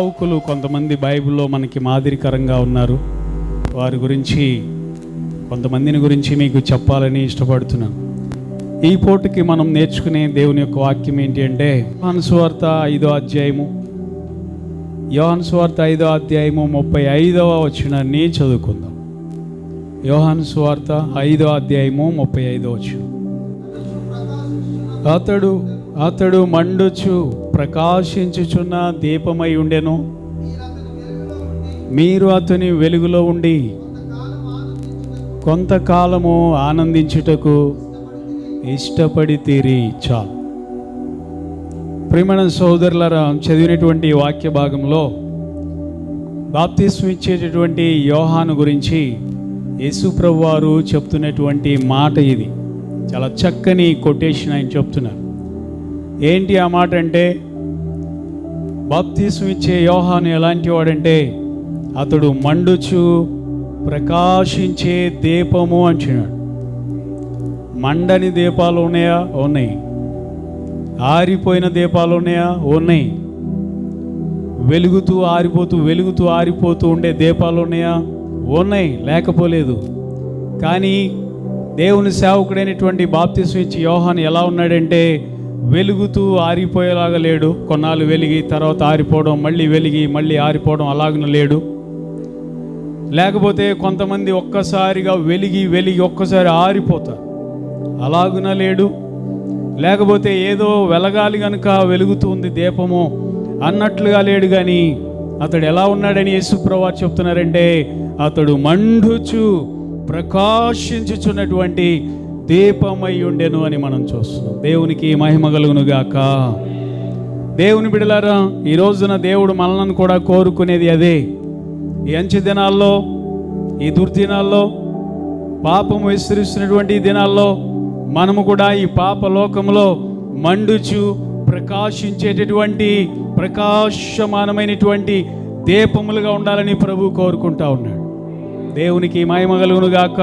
సేవకులు కొంతమంది బైబిల్లో మనకి మాదిరికరంగా ఉన్నారు. వారి గురించి కొంతమందిని గురించి మీకు చెప్పాలని ఇష్టపడుతున్నాను. ఈ పూటకి మనం నేర్చుకునే దేవుని యొక్క వాక్యం ఏంటి అంటే యోహాను సువార్త 5వ అధ్యాయము 35వ వచనాన్ని చదువుకుందాం. యోహాను సువార్త 5వ అధ్యాయము 35వ వచనం. అతడు మండుచు ప్రకాశించుచున్న దీపమై ఉండెను. మీరు అతని వెలుగులో ఉండి కొంతకాలము ఆనందించుటకు ఇష్టపడి తీరి చాలు. ప్రియమైన సోదరులారా, చదివినటువంటి వాక్య భాగంలో బాప్తిస్మం ఇచ్చేటటువంటి యోహాను గురించి యేసు ప్రభువు వారు చెప్తున్నటువంటి మాట ఇది. చాలా చక్కని కొటేషన్ ఆయన చెప్తున్నారు. ఏంటి ఆ మాట అంటే, బాప్తిస్మం ఇచ్చే యోహాను ఎలాంటి వాడంటే అతడు మండుచు ప్రకాశించే దీపము అంటున్నాడు. మండని దీపాలు ఉన్నాయా? ఉన్నాయి. ఆరిపోయిన దీపాలు ఉన్నాయా? ఉన్నాయి. వెలుగుతూ ఆరిపోతూ ఉండే దీపాలు ఉన్నాయా? ఉన్నాయి, లేకపోలేదు. కానీ దేవుని సేవకుడైనటువంటి బాప్తిస్మం ఇచ్చే యోహాను ఎలా ఉన్నాడంటే వెలుగుతూ ఆరిపోయేలాగా లేడు. కొన్నాళ్ళు వెలిగి తర్వాత ఆరిపోవడం, మళ్ళీ వెలిగి మళ్ళీ ఆరిపోవడం అలాగన లేడు. లేకపోతే కొంతమంది ఒక్కసారిగా వెలిగి ఒక్కసారి ఆరిపోతారు, అలాగున లేడు. లేకపోతే ఏదో వెలగాలి కనుక వెలుగుతుంది దీపము అన్నట్లుగా లేడు. కానీ అతడు ఎలా ఉన్నాడని యేసు ప్రభువు చెప్తున్నారంటే అతడు మండుచు ప్రకాశించుచున్నటువంటి దీపమై ఉండెను అని మనం చూస్తున్నాం. దేవునికి మహిమ కలుగును గాక. దేవుని బిడ్డలారా, ఈ రోజున దేవుడు మనలను కూడా కోరుకునేది అదే. ఈ అంచె దినాల్లో, ఈ దుర్దినాల్లో, పాపము విస్తరిస్తున్నటువంటి దినాల్లో మనము కూడా ఈ పాప లోకంలో మండుచు ప్రకాశించేటటువంటి ప్రకాశమానమైనటువంటి దీపములుగా ఉండాలని ప్రభు కోరుకుంటా ఉన్నాడు. దేవునికి మహిమ కలుగును గాక.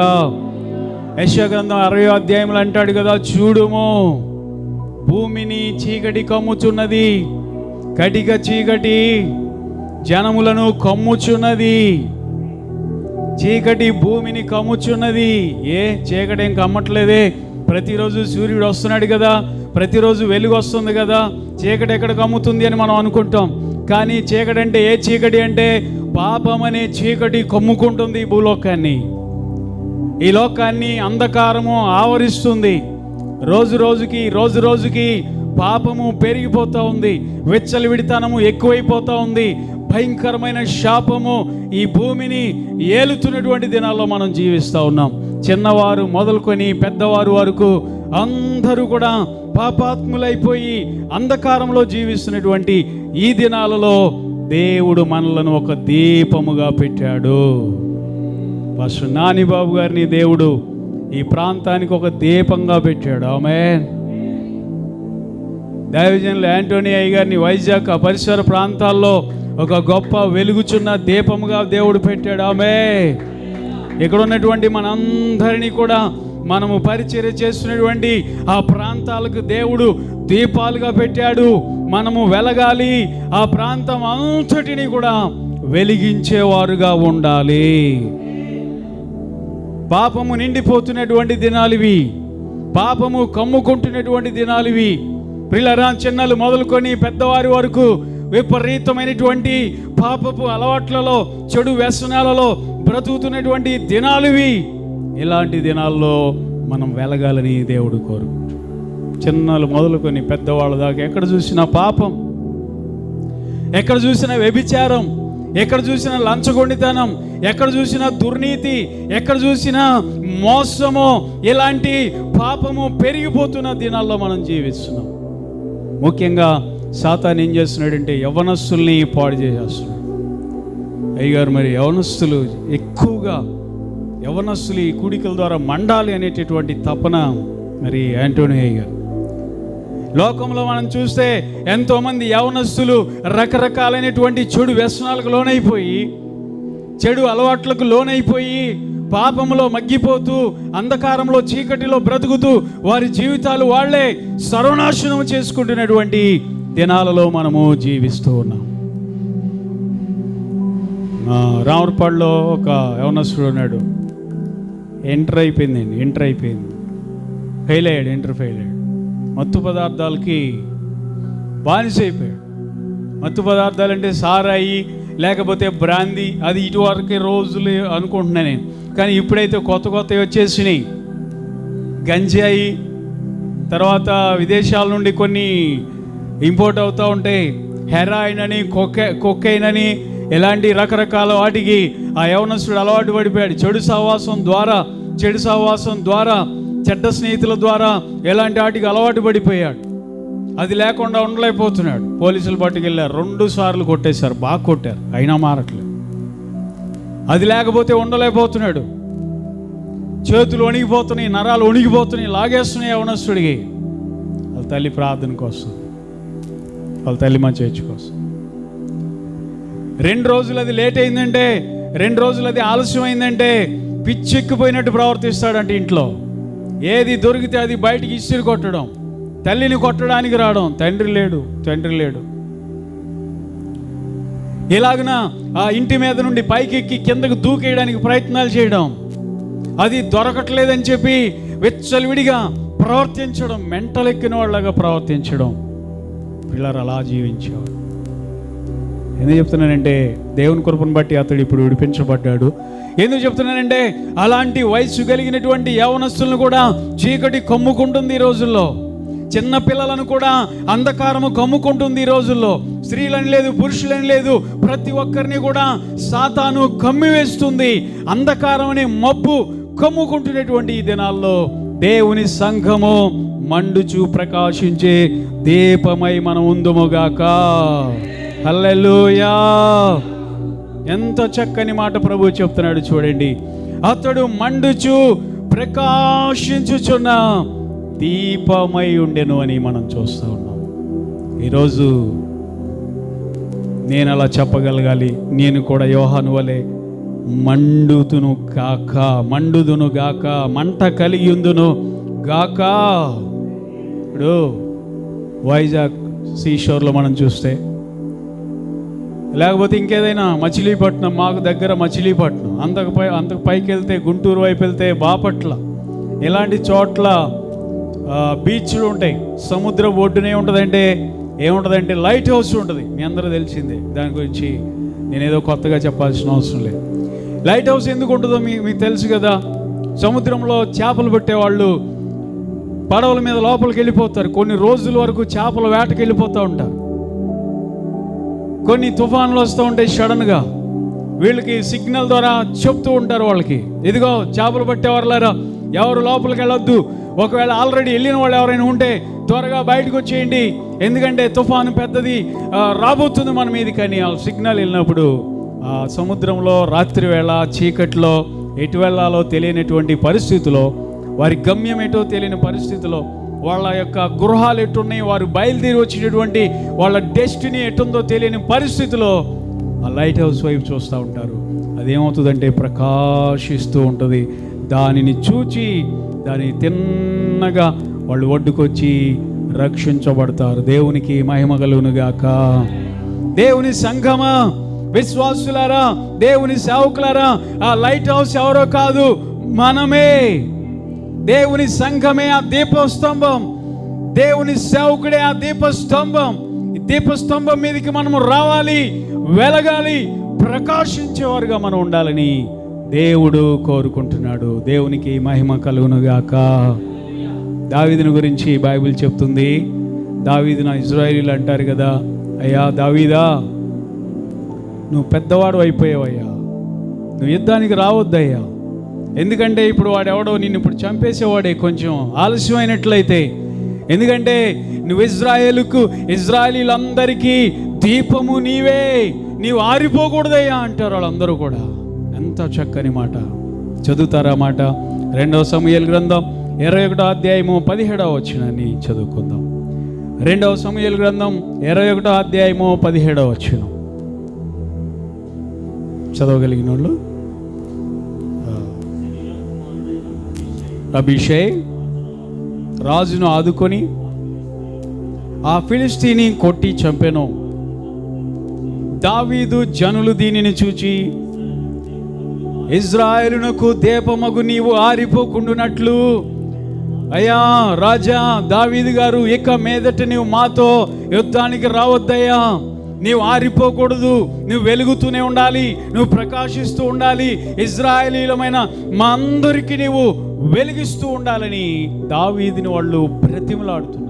యెషయా గ్రంథం 60వ అధ్యాయంలో అంటాడు కదా, చూడుము భూమిని చీకటి కమ్ముచున్నది, కటిక చీకటి జనములను కమ్ముచున్నది. చీకటి భూమిని కమ్ముచున్నది. చీకటి ఏం కమ్మట్లేదే. ప్రతిరోజు సూర్యుడు వస్తున్నాడు కదా, ప్రతిరోజు వెలుగు వస్తుంది కదా, చీకటి ఎక్కడ కమ్ముతుంది అని మనం అనుకుంటాం. కానీ చీకటి అంటే ఏ చీకటి అంటే పాపం అనే చీకటి కమ్ముకుంటుంది ఈ భూలోకాన్ని. ఈ లోకాన్ని అంధకారము ఆవరిస్తుంది. రోజు రోజుకి పాపము పెరిగిపోతూ ఉంది, విచ్చలవిడితనము ఎక్కువైపోతూ ఉంది, భయంకరమైన శాపము ఈ భూమిని ఏలుతున్నటువంటి దినాల్లో మనం జీవిస్తూ ఉన్నాం. చిన్నవారు మొదలుకొని పెద్దవారు వరకు అందరూ కూడా పాపాత్ములైపోయి అంధకారంలో జీవిస్తున్నటువంటి ఈ దినాలలో దేవుడు మనలను ఒక దీపముగా పెట్టాడు. పాస్టర్ నాని బాబు గారిని దేవుడు ఈ ప్రాంతానికి ఒక దీపంగా పెట్టాడు. ఆమేన్. దైవజనులు యాంటోనీ అయ్య గారిని వైజాగ్ పరిసర ప్రాంతాల్లో ఒక గొప్ప వెలుగుచున్న దీపముగా దేవుడు పెట్టాడు. ఆమేన్. ఇక్కడ ఉన్నటువంటి మనందరినీ కూడా మనము పరిచర్య చేస్తున్నటువంటి ఆ ప్రాంతాలకు దేవుడు దీపాలుగా పెట్టాడు. మనము వెలగాలి, ఆ ప్రాంతం అంతటిని కూడా వెలిగించేవారుగా ఉండాలి. పాపము నిండిపోతున్నటువంటి దినాలు ఇవి, పాపము కమ్ముకుంటున్నటువంటి దినాలు ఇవి. పిల్లరా, చిన్నలు మొదలుకొని పెద్దవారి వరకు విపరీతమైనటువంటి పాపపు అలవాట్లలో, చెడు వ్యసనాలలో బ్రతుకుతున్నటువంటి దినాలు ఇవి. ఇలాంటి దినాల్లో మనం వెలగాలని దేవుడు కోరు. చిన్నలు మొదలుకొని పెద్దవాళ్ళ దాకా ఎక్కడ చూసినా పాపం, ఎక్కడ చూసినా వ్యభిచారం, ఎక్కడ చూసినా లంచగొండితనం, ఎక్కడ చూసినా దుర్నీతి, ఎక్కడ చూసినా మోసము, ఇలాంటి పాపము పెరిగిపోతున్న దినాల్లో మనం జీవిస్తున్నాం. ముఖ్యంగా సాతాను ఏం చేస్తున్నాడంటే యవ్వనస్తుల్ని పాడు చేసేస్తున్నాడు. అయ్యగారు, మరి యవ్వనస్తులు ఎక్కువగా యవ్వనస్తులు ఈ కూడికల ద్వారా మండాలి అనేటటువంటి తపన మరి యాంటోనీ అయ్యగారు. లోకంలో మనం చూస్తే ఎంతోమంది యవ్వనస్తులు రకరకాలైనటువంటి చెడు వ్యసనాలకు లోనైపోయి, చెడు అలవాట్లకు లోనైపోయి, పాపంలో మగ్గిపోతూ, అంధకారంలో చీకటిలో బ్రతుకుతూ వారి జీవితాలు వాళ్లే సర్వనాశనం చేసుకుంటున్నటువంటి దినాలలో మనము జీవిస్తూ ఉన్నాం. రామర్పాడులో ఒక యవనస్తుడు ఉన్నాడు. ఇంటర్ అయిపోయింది, ఫెయిల్ అయ్యాడు. మత్తు పదార్థాలకి బానిస అయిపోయాడు. మత్తు పదార్థాలు అంటే సారాయి లేకపోతే బ్రాందీ, అది ఇటువరకే రోజులు అనుకుంటున్నా నేను. కానీ ఇప్పుడైతే కొత్తవి వచ్చేసినాయి. గంజాయి, తర్వాత విదేశాల నుండి కొన్ని ఇంపోర్ట్ అవుతూ ఉంటాయి. హెరాయిన్ అని, కొకైన్ అని, ఇలాంటి రకరకాల వాటికి ఆ యవనస్తుడు అలవాటు పడిపోయాడు. చెడు సహవాసం ద్వారా, చెడ్డ స్నేహితుల ద్వారా ఎలాంటి వాటికి అలవాటు పడిపోయాడు. అది లేకుండా ఉండలేకపోతున్నాడు. పోలీసులు పట్టుకెళ్ళారు, 2 సార్లు కొట్టేశారు, బాగా కొట్టారు, అయినా మారట్లేదు. అది లేకపోతే ఉండలేకపోతున్నాడు. చేతులు వణిగిపోతున్నాయి, నరాలు వణిగిపోతున్నాయి, లాగేస్తున్నాయి యవనస్తుడికి. వాళ్ళ తల్లి ప్రార్థనకు వస్తుంది, వాళ్ళ తల్లి మంచి కోసం. 2 రోజులు అది లేట్ అయిందంటే, 2 రోజులు అది ఆలస్యం అయిందంటే పిచ్చెక్కిపోయినట్టు ప్రవర్తిస్తాడంటే ఇంట్లో. ఏది దొరికితే అది బయటికి ఇసిరి కొట్టడం, తల్లిని కొట్టడానికి రావడం, తండ్రి లేడు. ఇలాగన ఆ ఇంటి మీద నుండి పైకెక్కి కిందకు దూకేయడానికి ప్రయత్నాలు చేయడం, అది దొరకట్లేదని చెప్పి విచ్చలవిడిగా ప్రవర్తించడం, మెంటలెక్కిన వాళ్ళగా ప్రవర్తించడం. పిల్లలు అలా జీవించేవాడు. ఎందుకు చెప్తున్నానంటే దేవుని కృపను బట్టి అతడు ఇప్పుడు విడిపించబడ్డాడు. ఎందుకు చెప్తున్నానంటే అలాంటి వయసు కలిగినటువంటి యవనస్తులను కూడా చీకటి కమ్ముకుంటుంది ఈ రోజుల్లో. చిన్న పిల్లలను కూడా అంధకారము కమ్ముకుంటుంది ఈ రోజుల్లో. స్త్రీలని లేదు, పురుషులని లేదు, ప్రతి ఒక్కరిని కూడా సాతాను కమ్మివేస్తుంది. అంధకారం అనే మబ్బు కమ్ముకుంటున్నటువంటి ఈ దినాల్లో దేవుని సంఘము మండుచు ప్రకాశించే దీపమై మనం ఉందుముగాక. హల్లెలూయా! ఎంత చక్కని మాట ప్రభువు చెప్తున్నాడు చూడండి. అతడు మండుచు ప్రకాశించుచున్న దీపమై ఉండెను అని మనం చూస్తూ ఉన్నాం. ఈరోజు నేను అలా చెప్పగలగాలి. నేను కూడా యోహాను వలె మండుదును గాక, మంట కలిగి ఉందును గాక. ఇప్పుడు వైజాగ్ సీషోర్లో మనం చూస్తే, లేకపోతే ఇంకేదైనా మచిలీపట్నం, మాకు దగ్గర మచిలీపట్నం, అంతకు పైకి వెళ్తే గుంటూరు వైపు వెళ్తే బాపట్ల, ఇలాంటి చోట్ల బీచ్లు ఉంటాయి. సముద్రం ఒడ్డునే ఉంటుందంటే ఏముంటుందంటే లైట్ హౌస్ ఉంటుంది. మీ అందరూ తెలిసిందే, దాని గురించి నేనేదో కొత్తగా చెప్పాల్సిన అవసరం లేదు. లైట్ హౌస్ ఎందుకు ఉంటుందో మీకు తెలుసు కదా. సముద్రంలో చేపలు పట్టేవాళ్ళు పడవల మీద లోపలికి వెళ్ళిపోతారు. కొన్ని రోజుల వరకు చేపల వేటకి వెళ్ళిపోతూ ఉంటారు. కొన్ని తుఫాన్లు వస్తూ ఉంటాయి. సడన్గా వీళ్ళకి సిగ్నల్ ద్వారా చెప్తూ ఉంటారు వాళ్ళకి, ఇదిగో చేపలు పట్టేవారులారా, ఎవరు లోపలికి వెళ్ళొద్దు, ఒకవేళ ఆల్రెడీ వెళ్ళిన వాళ్ళు ఎవరైనా ఉంటే త్వరగా బయటకు వచ్చేయండి, ఎందుకంటే తుఫాను పెద్దది రాబోతుంది మన మీది. కానీ ఆ సిగ్నల్ వెళ్ళినప్పుడు ఆ సముద్రంలో రాత్రి వేళ చీకట్లో ఎటు వెళ్ళాలో తెలియనటువంటి పరిస్థితిలో, వారి గమ్యం ఎటో తెలియని పరిస్థితిలో, వాళ్ళ యొక్క గృహాలు ఎట్టున్నాయి, వారు బయలుదేరి వచ్చేటటువంటి వాళ్ళ డెస్టినీ ఎటుందో తెలియని పరిస్థితిలో ఆ లైట్ హౌస్ వైపు చూస్తూ ఉంటారు. అదేమవుతుందంటే ప్రకాశిస్తూ ఉంటుంది. దానిని చూచి దాన్ని తిన్నగా వాళ్ళు ఒడ్డుకొచ్చి రక్షించబడతారు. దేవునికి మహిమ కలుగునుగాక. దేవుని సంఘమా, విశ్వాసులారా, దేవుని సేవకులారా, ఆ లైట్ హౌస్ ఎవరో కాదు, మనమే. దేవుని సంఘమే ఆ దీపస్తంభం, దేవుని సేవకుడే ఆ దీపస్తంభం. ఈ దీపస్తంభం మీదకి మనము రావాలి, వెలగాలి, ప్రకాశించేవారుగా మనం ఉండాలని దేవుడు కోరుకుంటున్నాడు. దేవునికి మహిమ కలుగునుగాక. దావీదుని గురించి బైబిల్ చెప్తుంది. దావీదున ఇజ్రాయేలీలు అంటారు కదా, అయ్యా దావీదా, నువ్వు పెద్దవాడు అయిపోయావయ్యా, నువ్వు యుద్ధానికి రావద్దయ్యా, ఎందుకంటే ఇప్పుడు వాడెవడో నిన్ను ఇప్పుడు చంపేసేవాడే కొంచెం ఆలస్యమైనట్లయితే, ఎందుకంటే నువ్వు ఇజ్రాయేలీలందరికీ దీపము నీవే, నీవు ఆరిపోకూడదయ్యా అంటారు వాళ్ళందరూ కూడా. ఎంత చక్కని మాట. చదువుతారా మాట? 2 సమూయేలు గ్రంథం 21వ అధ్యాయము 17వ వచనాన్ని చదువుకుందాం. 2 సమూయేలు గ్రంథం 21వ అధ్యాయము 17వ వచనం చదవగలిగిన వాళ్ళు. అభిషై రాజును ఆదుకొని ఆ ఫిలిస్తీని కొట్టి చంపెను. దావీదు జనులు దీనిని చూచి, ఇజ్రాయేలునకు దీపమగు నీవు ఆరిపోకుండునట్లు, అయ్యా రాజా దావీదు గారు, ఇక మీదట నీవు మాతో యుద్ధానికి రావద్దయ్యా, నీవు ఆరిపోకూడదు, నువ్వు వెలుగుతూనే ఉండాలి, నువ్వు ప్రకాశిస్తూ ఉండాలి, ఇజ్రాయేలీలమైన మా అందరికీ నీవు వెలిగిస్తూ ఉండాలని దావీదుని వాళ్ళు బ్రతిమలాడుతున్నారు.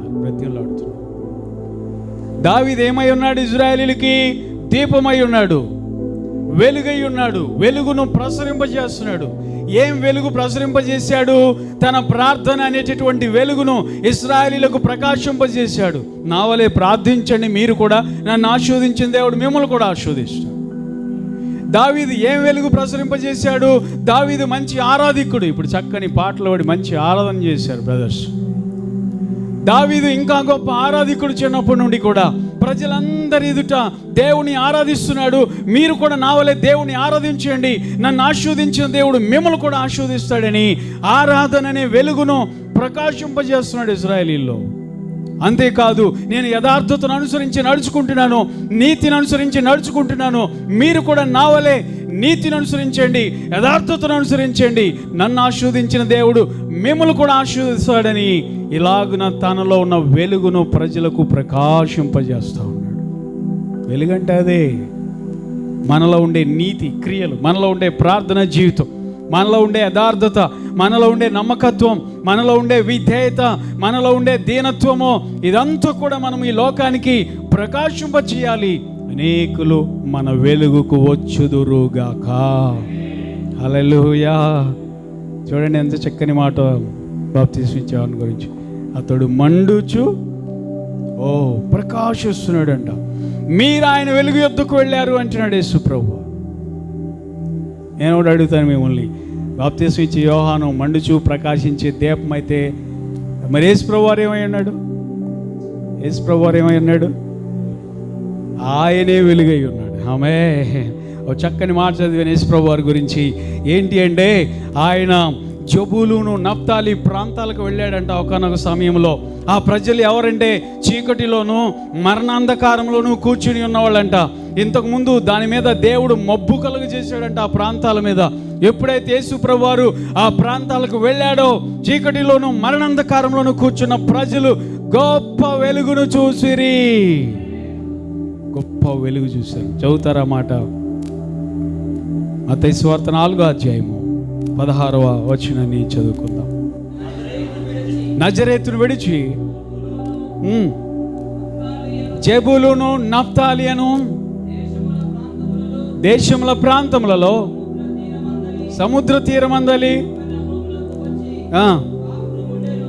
దావీదు ఏమై ఉన్నాడు? ఇజ్రాయేలీలకి దీపమై ఉన్నాడు, వెలుగై ఉన్నాడు, వెలుగును ప్రసరింపజేస్తున్నాడు. ఏం వెలుగు ప్రసరింపజేశాడు? తన ప్రార్థన అనేటటువంటి వెలుగును ఇశ్రాయేలీయులకు ప్రకాశింపజేశాడు. నా వలే ప్రార్థించండి, మీరు కూడా నన్ను ఆశీర్వదించిన దేవుడు మిమ్మల్ని కూడా ఆశీర్వదిస్తాడు. దావీదు ఏం వెలుగు ప్రసరింపజేశాడు? దావీదు మంచి ఆరాధికుడు. ఇప్పుడు చక్కని పాటలు పాడి మంచి ఆరాధన చేశారు బ్రదర్స్. దావీదు ఇంకా గొప్ప ఆరాధికుడు. చిన్నప్పటి నుండి కూడా ప్రజలందరి ఎదుట దేవుని ఆరాధిస్తున్నాడు. మీరు కూడా నా వలే దేవుని ఆరాధించండి, నన్ను ఆశీర్వదించిన దేవుడు మిమ్మల్ని కూడా ఆశీర్వదిస్తాడని ఆరాధన అనే వెలుగును ప్రకాశింపజేస్తున్నాడు ఇశ్రాయేలీయుల్లో. అంతేకాదు, నేను యథార్థతను అనుసరించి నడుచుకుంటున్నాను, నీతిని అనుసరించి నడుచుకుంటున్నాను, మీరు కూడా నా వలే నీతిని అనుసరించండి, యథార్థతను అనుసరించండి, నన్ను ఆశీర్వదించిన దేవుడు మిమ్మల్ని కూడా ఆశీర్వదిస్తాడని ఇలాగున తనలో ఉన్న వెలుగును ప్రజలకు ప్రకాశింపజేస్తూ ఉన్నాడు. వెలుగంటే అదే మనలో ఉండే నీతి క్రియలు, మనలో ఉండే ప్రార్థన జీవితం, మనలో ఉండే యథార్థత, మనలో ఉండే నమ్మకత్వం, మనలో ఉండే విధేయత, మనలో ఉండే దీనత్వము, ఇదంతా కూడా మనం ఈ లోకానికి ప్రకాశింప చేయాలి. అనేకులు మన వెలుగుకు వచ్చుదురుగాక. హల్లెలూయా. చూడండి ఎంత చక్కని మాట బాప్తిస్మం ఇచ్చే వాని గురించి. అతడు మండుచు ప్రకాశిస్తున్నాడు అంట. మీరు ఆయన వెలుగు యొద్దకు వెళ్ళారు అంటున్నాడు యేసు ప్రభు. నేను కూడా అడుగుతాను మిమ్మల్ని, బాప్తిస్మం ఇచ్చే యోహాను మండుచు ప్రకాశించే దీపం అయితే మరి యేసు ప్రభు వారు ఏమై ఉన్నాడు? యేసు ప్రభు వారు ఏమై ఉన్నాడు? ఆయనే వెలుగై ఉన్నాడు. ఆమె ఓ చక్కని మాట చదివాను యేసు ప్రభు వారి గురించి. ఏంటి అంటే, ఆయన జబూలూను నఫ్తాలి ప్రాంతాలకు వెళ్ళాడంట ఒకానొక సమయంలో. ఆ ప్రజలు ఎవరంటే చీకటిలోను మరణాంధకారంలోనూ కూర్చుని ఉన్నవాళ్ళంట. ఇంతకుముందు దాని మీద దేవుడు మబ్బు కలుగ చేశాడంట ఆ ప్రాంతాల మీద. ఎప్పుడైతే యేసు ప్రభు వారు ఆ ప్రాంతాలకు వెళ్ళాడో, చీకటిలోను మరణాంధకారంలోనూ కూర్చున్న ప్రజలు గొప్ప వెలుగును చూసిరి. గొప్ప వెలుగు చూశారు. చదువుతారా మాట? మత్తయి సువార్త 4వ అధ్యాయము 16వ వచనాన్ని చదువుకుందాం. నజరేతును విడిచి జెబూలూను నఫ్తాలియను దేశముల ప్రాంతములలో సముద్ర తీరమందలి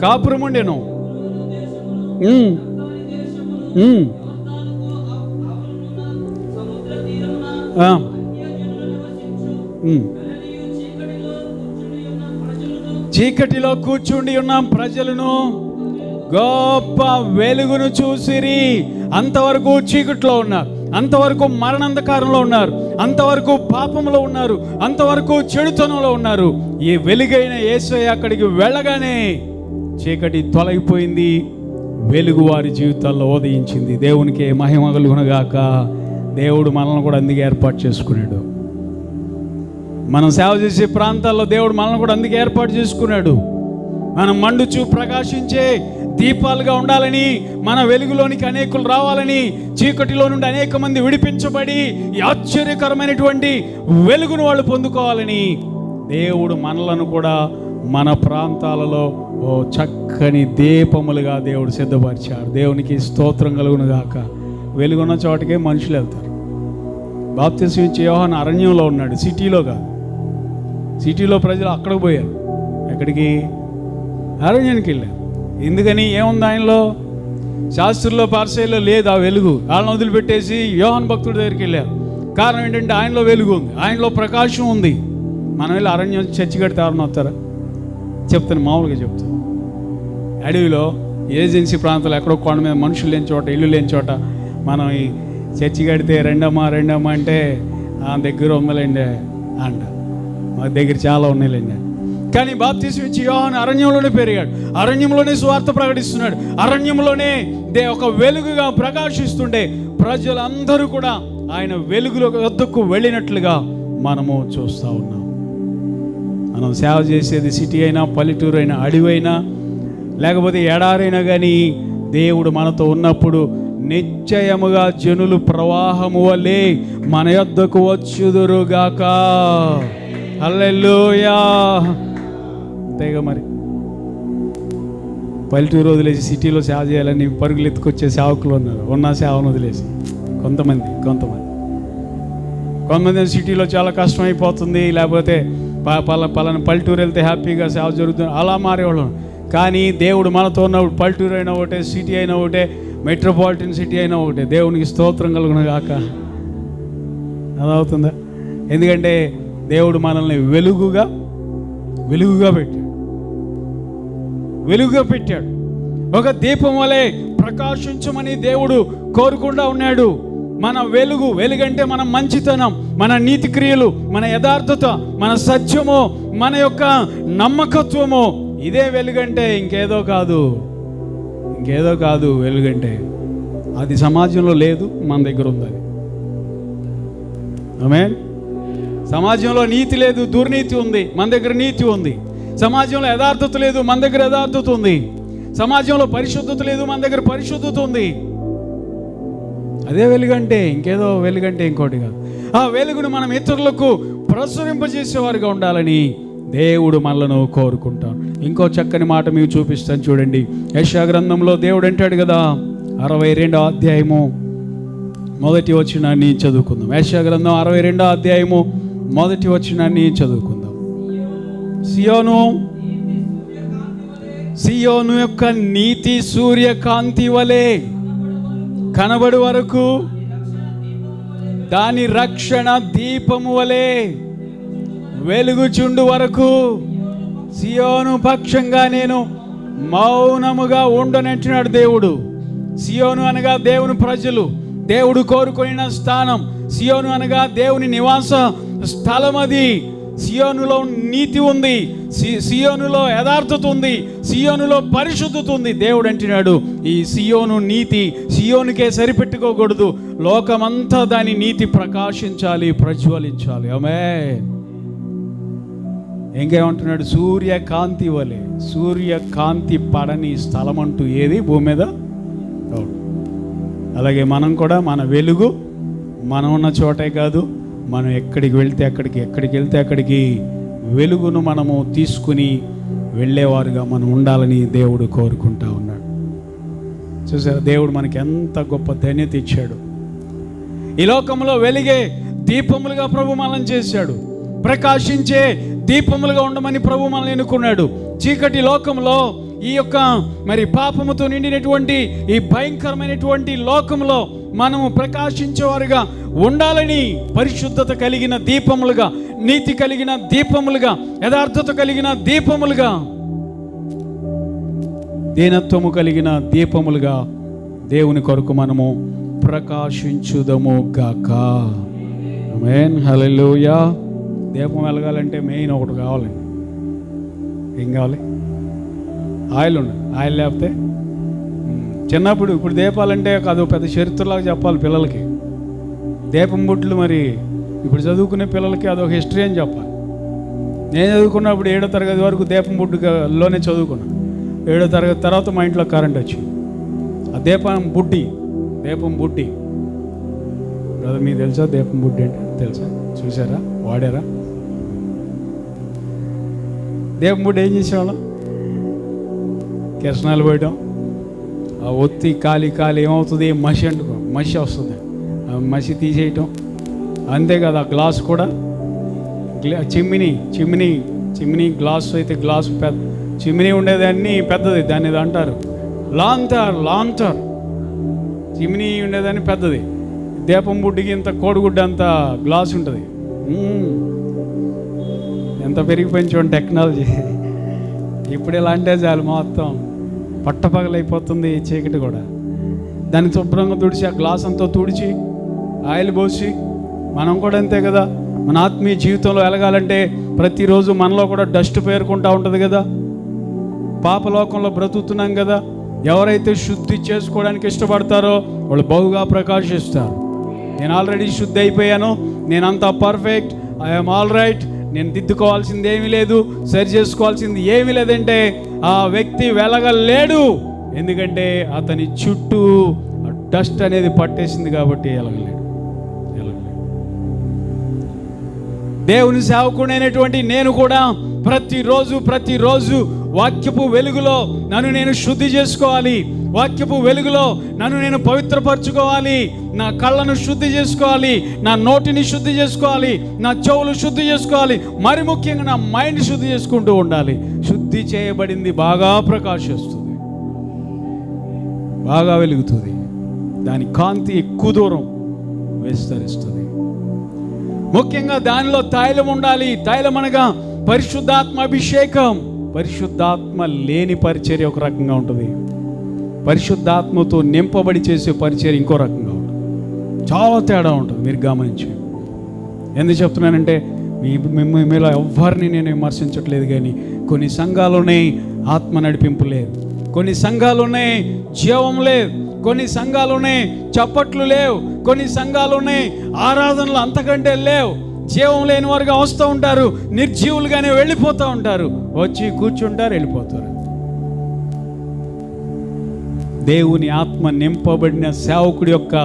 కాపురముండెను. చీకటిలో కూర్చుండి ఉన్న ప్రజలను గొప్ప వెలుగును చూసిరి. అంతవరకు చీకటిలో ఉన్నారు, అంతవరకు మరణాంధకారంలో ఉన్నారు, అంతవరకు పాపంలో ఉన్నారు, అంతవరకు చెడుతనంలో ఉన్నారు. ఈ వెలుగైన యేసయ్య అక్కడికి వెళ్ళగానే చీకటి తొలగిపోయింది, వెలుగు వారి జీవితాల్లో ఉదయించింది. దేవునికి మహిమ కలుగునుగాక. దేవుడు మనల్ని కూడా అందుకే ఏర్పాటు చేసుకున్నాడు. మనం సేవ చేసే ప్రాంతాల్లో దేవుడు మనల్ని కూడా అందుకే ఏర్పాటు చేసుకున్నాడు. మనం మండుచు ప్రకాశించే దీపాలుగా ఉండాలని, మన వెలుగులోనికి అనేకులు రావాలని, చీకటిలో నుండి అనేక మంది విడిపించబడి ఈ ఆశ్చర్యకరమైనటువంటి వెలుగును వాళ్ళు పొందుకోవాలని దేవుడు మనలను కూడా మన ప్రాంతాలలో చక్కని దీపములుగా దేవుడు సిద్ధపరిచాడు. దేవునికి స్తోత్రం కలుగును గాక. వెలుగున్న చోటకే మనుషులు వెళ్తారు. బాప్తిస్మం ఇచ్చే యోహాను అరణ్యంలో ఉన్నాడు, సిటీలో కాదు. సిటీలో ప్రజలు అక్కడికి పోయారు. ఎక్కడికి? అరణ్యానికి వెళ్ళారు. ఎందుకని? ఏముంది ఆయనలో? శాస్త్రుల్లో పార్సైల్లో లేదు ఆ వెలుగు. వాళ్ళని వదిలిపెట్టేసి యోహాను భక్తుడి దగ్గరికి వెళ్ళారు. కారణం ఏంటంటే ఆయనలో వెలుగు ఉంది, ఆయనలో ప్రకాశం ఉంది. మనం వెళ్ళి అరణ్యం చర్చి కడితే ఎవరిని వస్తారా? చెప్తాను, మామూలుగా చెప్తాను. అడవిలో ఏజెన్సీ ప్రాంతాలు ఎక్కడో కొండ మీద మనుషులు లేని చోట, ఇల్లు లేని చోట మనం ఈ చర్చి కడితే రెండమ్మా అంటే దగ్గర ఉందలేండి అంట. మా దగ్గర చాలా ఉన్నాయిలేండి. కానీ బాప్తిస్మం ఇచ్చి యోహాను అరణ్యంలోనే పెరిగాడు, అరణ్యంలోనే సువార్త ప్రకటిస్తున్నాడు, అరణ్యంలోనే ఒక వెలుగుగా ప్రకాశిస్తుండే ప్రజలందరూ కూడా ఆయన వెలుగులో వద్దకు వెళ్ళినట్లుగా మనము చూస్తూ ఉన్నాం. మనం సేవ చేసేది సిటీ అయినా, పల్లెటూరు అయినా, అడవైనా, లేకపోతే ఎడారైనా కానీ దేవుడు మనతో ఉన్నప్పుడు నిశ్చయముగా జనులు ప్రవాహము వలె మన యొద్దకు వచ్చుదురుగాక. హల్లెలూయా. అంతేగా మరి. పల్లెటూరు వదిలేసి సిటీలో సేవ చేయాలని పరుగులు ఎత్తుకొచ్చే సేవకులు ఉన్నారు. ఉన్న సేవను వదిలేసి కొంతమంది సిటీలో చాలా కష్టం అయిపోతుంది, లేకపోతే పలానా పల్లెటూరు వెళ్తే హ్యాపీగా సేవ జరుగుతుంది, అలా మారేవాళ్ళం. కానీ దేవుడు మనతో ఉన్నప్పుడు పల్లెటూరు అయినా ఒకటే, సిటీ అయినా ఒకటే, మెట్రోపాలిటన్ సిటీ అయినా ఒకటే. దేవునికి స్తోత్రం కలుగును గాక. అదవుతుందా? ఎందుకంటే దేవుడు మనల్ని వెలుగుగా పెట్టాడు. ఒక దీపం వలె ప్రకాశించమని దేవుడు కోరుకుండా ఉన్నాడు. మన వెలుగంటే మన మంచితనం, మన నీతి క్రియలు, మన యథార్థత, మన సత్యము, మన యొక్క నమ్మకత్వము. ఇదే వెలుగంటే. ఇంకేదో కాదు వెలుగంటే. అది సమాజంలో లేదు, మన దగ్గర ఉంది. అది ఆమేన్. సమాజంలో నీతి లేదు, దుర్నీతి ఉంది, మన దగ్గర నీతి ఉంది. సమాజంలో యథార్థత లేదు, మన దగ్గర యథార్థత ఉంది. సమాజంలో పరిశుద్ధత లేదు, మన దగ్గర పరిశుద్ధత ఉంది. అదే వెలుగంటే. ఇంకేదో వెలుగంటే ఇంకోటి కాదు. ఆ వెలుగును మనం ఇతరులకు ప్రసరింపజేసేవారుగా ఉండాలని దేవుడు మనలను కోరుకుంటాడు. ఇంకో చక్కని మాట మీకు చూపిస్తాను చూడండి. యెషయా గ్రంథంలో దేవుడు అంటాడు కదా, 62వ అధ్యాయము 1వ వచనాన్ని చదువుకుందాం. యెషయా గ్రంథం 62వ అధ్యాయము 1వ వచనాన్ని చదువుకుందాం. సియోను యొక్క నీతి సూర్యకాంతి వలె కనబడు వరకు, దాని రక్షణ దీపము వలె వెలుగుచుండు వరకు సియోను పక్షంగా నేను మౌనముగా ఉండనంటున్నాడు దేవుడు. సియోను అనగా దేవుని ప్రజలు, దేవుడు కోరుకున్న స్థానం. సియోను అనగా దేవుని నివాస స్థలం. అది సియోనులో నీతి ఉంది, సియోనులో యథార్థత ఉంది, సియోనులో పరిశుద్ధత ఉంది. దేవుడు అంటున్నాడు, ఈ సియోను నీతి సియోనుకే సరిపెట్టుకోకూడదు, లోకమంతా దాని నీతి ప్రకాశించాలి, ప్రజ్వలించాలి. ఆమేన్. ఇంకేమంటున్నాడు? సూర్యకాంతి వలె. సూర్యకాంతి పడని స్థలం అంటూ ఏది భూమి మీద? అలాగే మనం కూడా మన వెలుగు మనం ఉన్న చోటే కాదు, మనం ఎక్కడికి వెళ్తే అక్కడికి వెలుగును మనము తీసుకుని వెళ్ళేవారుగా మనం ఉండాలని దేవుడు కోరుకుంటా ఉన్నాడు. చూసారా, దేవుడు మనకి ఎంత గొప్ప ధన్యత ఇచ్చాడు. ఈ లోకంలో వెలిగే దీపములుగా ప్రభు మనల్ని చేశాడు. ప్రకాశించే దీపములుగా ఉండమని ప్రభు మనల్ని ఎన్నుకున్నాడు. చీకటి లోకంలో, ఈ యొక్క మరి పాపముతో నిండినటువంటి ఈ భయంకరమైనటువంటి లోకంలో మనము ప్రకాశించేవారుగా ఉండాలని, పరిశుద్ధత కలిగిన దీపములుగా, నీతి కలిగిన దీపములుగా, యథార్థత కలిగిన దీపములుగా, దీనత్వము కలిగిన దీపములుగా దేవుని కొరకు మనము ప్రకాశించుదము గాక. ఆమేన్. హల్లెలూయా. దీపం వెలగాలంటే మెయిన్ ఒకటి కావాలండి. ఏం కావాలి? ఆయిల్ ఉండాలి. ఆయిల్ లేకపోతే చిన్నప్పుడు, ఇప్పుడు దీపాలంటే అదో పెద్ద చరిత్రలాగా చెప్పాలి పిల్లలకి. దీపం బుడ్లు మరి ఇప్పుడు చదువుకునే పిల్లలకి అదొక హిస్టరీ అని చెప్పాలి. నేను చదువుకున్నప్పుడు 7వ తరగతి వరకు దీపం బుడ్డులోనే చదువుకున్నాను. 7వ తరగతి తర్వాత మా ఇంట్లో కరెంట్ వచ్చింది. ఆ దీపం బుడ్డి బ్రదర్, మీకు తెలుసా దీపం బుడ్డి అంటే? తెలుసా? చూసారా? వాడారా? దీపం బుడ్డి ఏం చేసేవాళ్ళం? కిరసనాలు పోయటం, ఆ ఒత్తి కాలి ఏమవుతుంది? మసి వస్తుంది. ఆ మసి తీసేయటం. అంతేకాదు, ఆ గ్లాస్ కూడా చిమ్మినీ గ్లాసు అయితే గ్లాసు పెద్ద, చిమ్మినీ ఉండేదాన్ని పెద్దది, దాన్ని అంటారు లాంతర్. చిమ్మినీ ఉండేదాన్ని పెద్దది. దీపం బుడ్డికి ఇంత కోడిగుడ్డ అంత గ్లాస్ ఉంటుంది. ఎంత పెరిగిపోయింది చూడండి టెక్నాలజీ. ఇప్పుడు ఇలా అంటే చాలు, మొత్తం పట్టపగలైపోతుంది చీకటి కూడా. దాన్ని శుభ్రంగా తుడిచి, ఆ గ్లాస్ అంతా తుడిచి, ఆయిల్ పోసి, మనం కూడా అంతే కదా. మన ఆత్మీయ జీవితంలో ఎలగాలంటే ప్రతిరోజు మనలో కూడా డస్ట్ పేరుకుంటూ ఉంటుంది కదా. పాపలోకంలో బ్రతుకుతున్నాం కదా. ఎవరైతే శుద్ధి చేసుకోవడానికి ఇష్టపడతారో వాళ్ళు బహుగా ప్రకాశిస్తారు. నేను ఆల్రెడీ శుద్ధి అయిపోయాను, నేనంతా పర్ఫెక్ట్, ఐఎమ్ ఆల్ రైట్, నేను దిద్దుకోవాల్సింది ఏమీ లేదు, సరి చేసుకోవాల్సింది ఏమీ లేదంటే ఆ వ్యక్తి వెలగలేడు. ఎందుకంటే అతని చుట్టూ డస్ట్ అనేది పట్టేసింది కాబట్టి ఎలగలేడు. దేవుని సేవకుడైనటువంటి నేను కూడా ప్రతిరోజు వాక్యపు వెలుగులో నన్ను నేను శుద్ధి చేసుకోవాలి. వాక్యపు వెలుగులో నన్ను నేను పవిత్రపరచుకోవాలి. నా కళ్ళను శుద్ధి చేసుకోవాలి, నా నోటిని శుద్ధి చేసుకోవాలి, నా చెవులు శుద్ధి చేసుకోవాలి, మరి ముఖ్యంగా నా మైండ్ శుద్ధి చేసుకుంటూ ఉండాలి. శుద్ధి చేయబడింది బాగా ప్రకాశిస్తుంది, బాగా వెలుగుతుంది, దాని కాంతి ఎక్కువ దూరం విస్తరిస్తుంది. ముఖ్యంగా దానిలో తైలం ఉండాలి. తైలం అనగా పరిశుద్ధాత్మ అభిషేకం. పరిశుద్ధాత్మ లేని పరిచర్య ఒక రకంగా ఉంటుంది, పరిశుద్ధాత్మతో నింపబడి చేసే పరిచర్య ఇంకో రకంగా ఉంటుంది. చాలా తేడా ఉంటుంది, మీరు గమనించండి. ఎందుకు చెప్తున్నానంటే మీలో ఎవ్వరిని నేను విమర్శించట్లేదు, కానీ కొన్ని సంఘాలునే ఆత్మ నడిపింపు లేదు, కొన్ని సంఘాలునే జీవం లేదు, కొన్ని సంఘాలునే చప్పట్లు లేవు, కొన్ని సంఘాలునే ఆరాధనలు అంతకంటే లేవు. జీవం లేని వారుగా వస్తూ ఉంటారు, నిర్జీవులుగానే వెళ్ళిపోతూ ఉంటారు, వచ్చి కూర్చుంటారు, వెళ్ళిపోతారు. దేవుని ఆత్మ నింపబడిన సేవకుడి యొక్క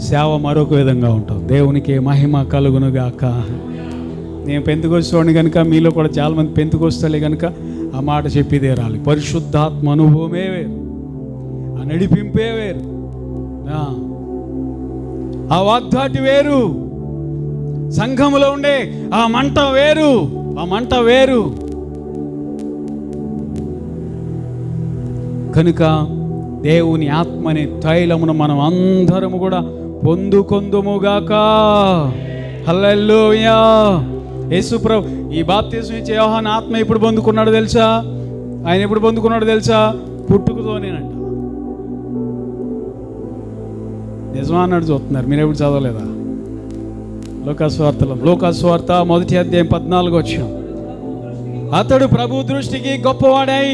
సేవ మరొక విధంగా ఉంటుంది. దేవునికి మహిమ కలుగునుగాక. నేను పెంతుకొస్తాను కనుక మీలో కూడా చాలామంది పెంతుకొస్తాలే కనుక ఆ మాట చెప్పిదే రాలి. పరిశుద్ధాత్మ అనుభవమే వేరు, ఆ నడిపింపే వేరు, ఆ వాగ్దాటి వేరు, సంఘములో ఉండే ఆ మంట వేరు, ఆ మంట వేరు. కనుక దేవుని ఆత్మని తైలమును మనం అందరము కూడా పొందుకొందుముగాక. హల్లెలూయా. యేసుప్రభు ఈ బాప్తిస్మం ఇచ్చే యోహాను ఆత్మ ఎప్పుడు పొందుకున్నాడో తెలుసా? ఆయన ఎప్పుడు పొందుకున్నాడో తెలుసా? పుట్టుకతోనేనంట. నిజమా అన్నాడు చూస్తున్నారు, మీరు ఎప్పుడు చదవలేదా? లోకాసువార్త 1వ అధ్యాయం 14 వచనం. అతడు ప్రభు దృష్టికి గొప్పవాడై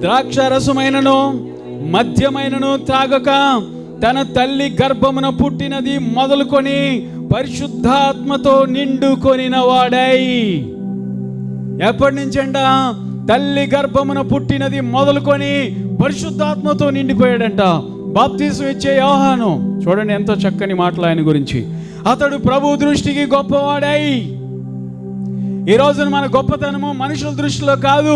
ద్రాక్ష రసమైనను మద్యమైనను త్రాగక తన తల్లి గర్భమున పుట్టినది మొదలుకొని పరిశుద్ధాత్మతో నిండుకొనిన వాడై. ఎప్పటి నుంచంట? తల్లి గర్భమున పుట్టినది మొదలుకొని పరిశుద్ధాత్మతో నిండిపోయాడంట బాప్తిస్మం ఇచ్చే యోహాను. చూడండి ఎంతో చక్కని మాటలు ఆయన గురించి. అతడు ప్రభు దృష్టికి గొప్పవాడై. ఈ రోజున మన గొప్పతనము మనుషుల దృష్టిలో కాదు.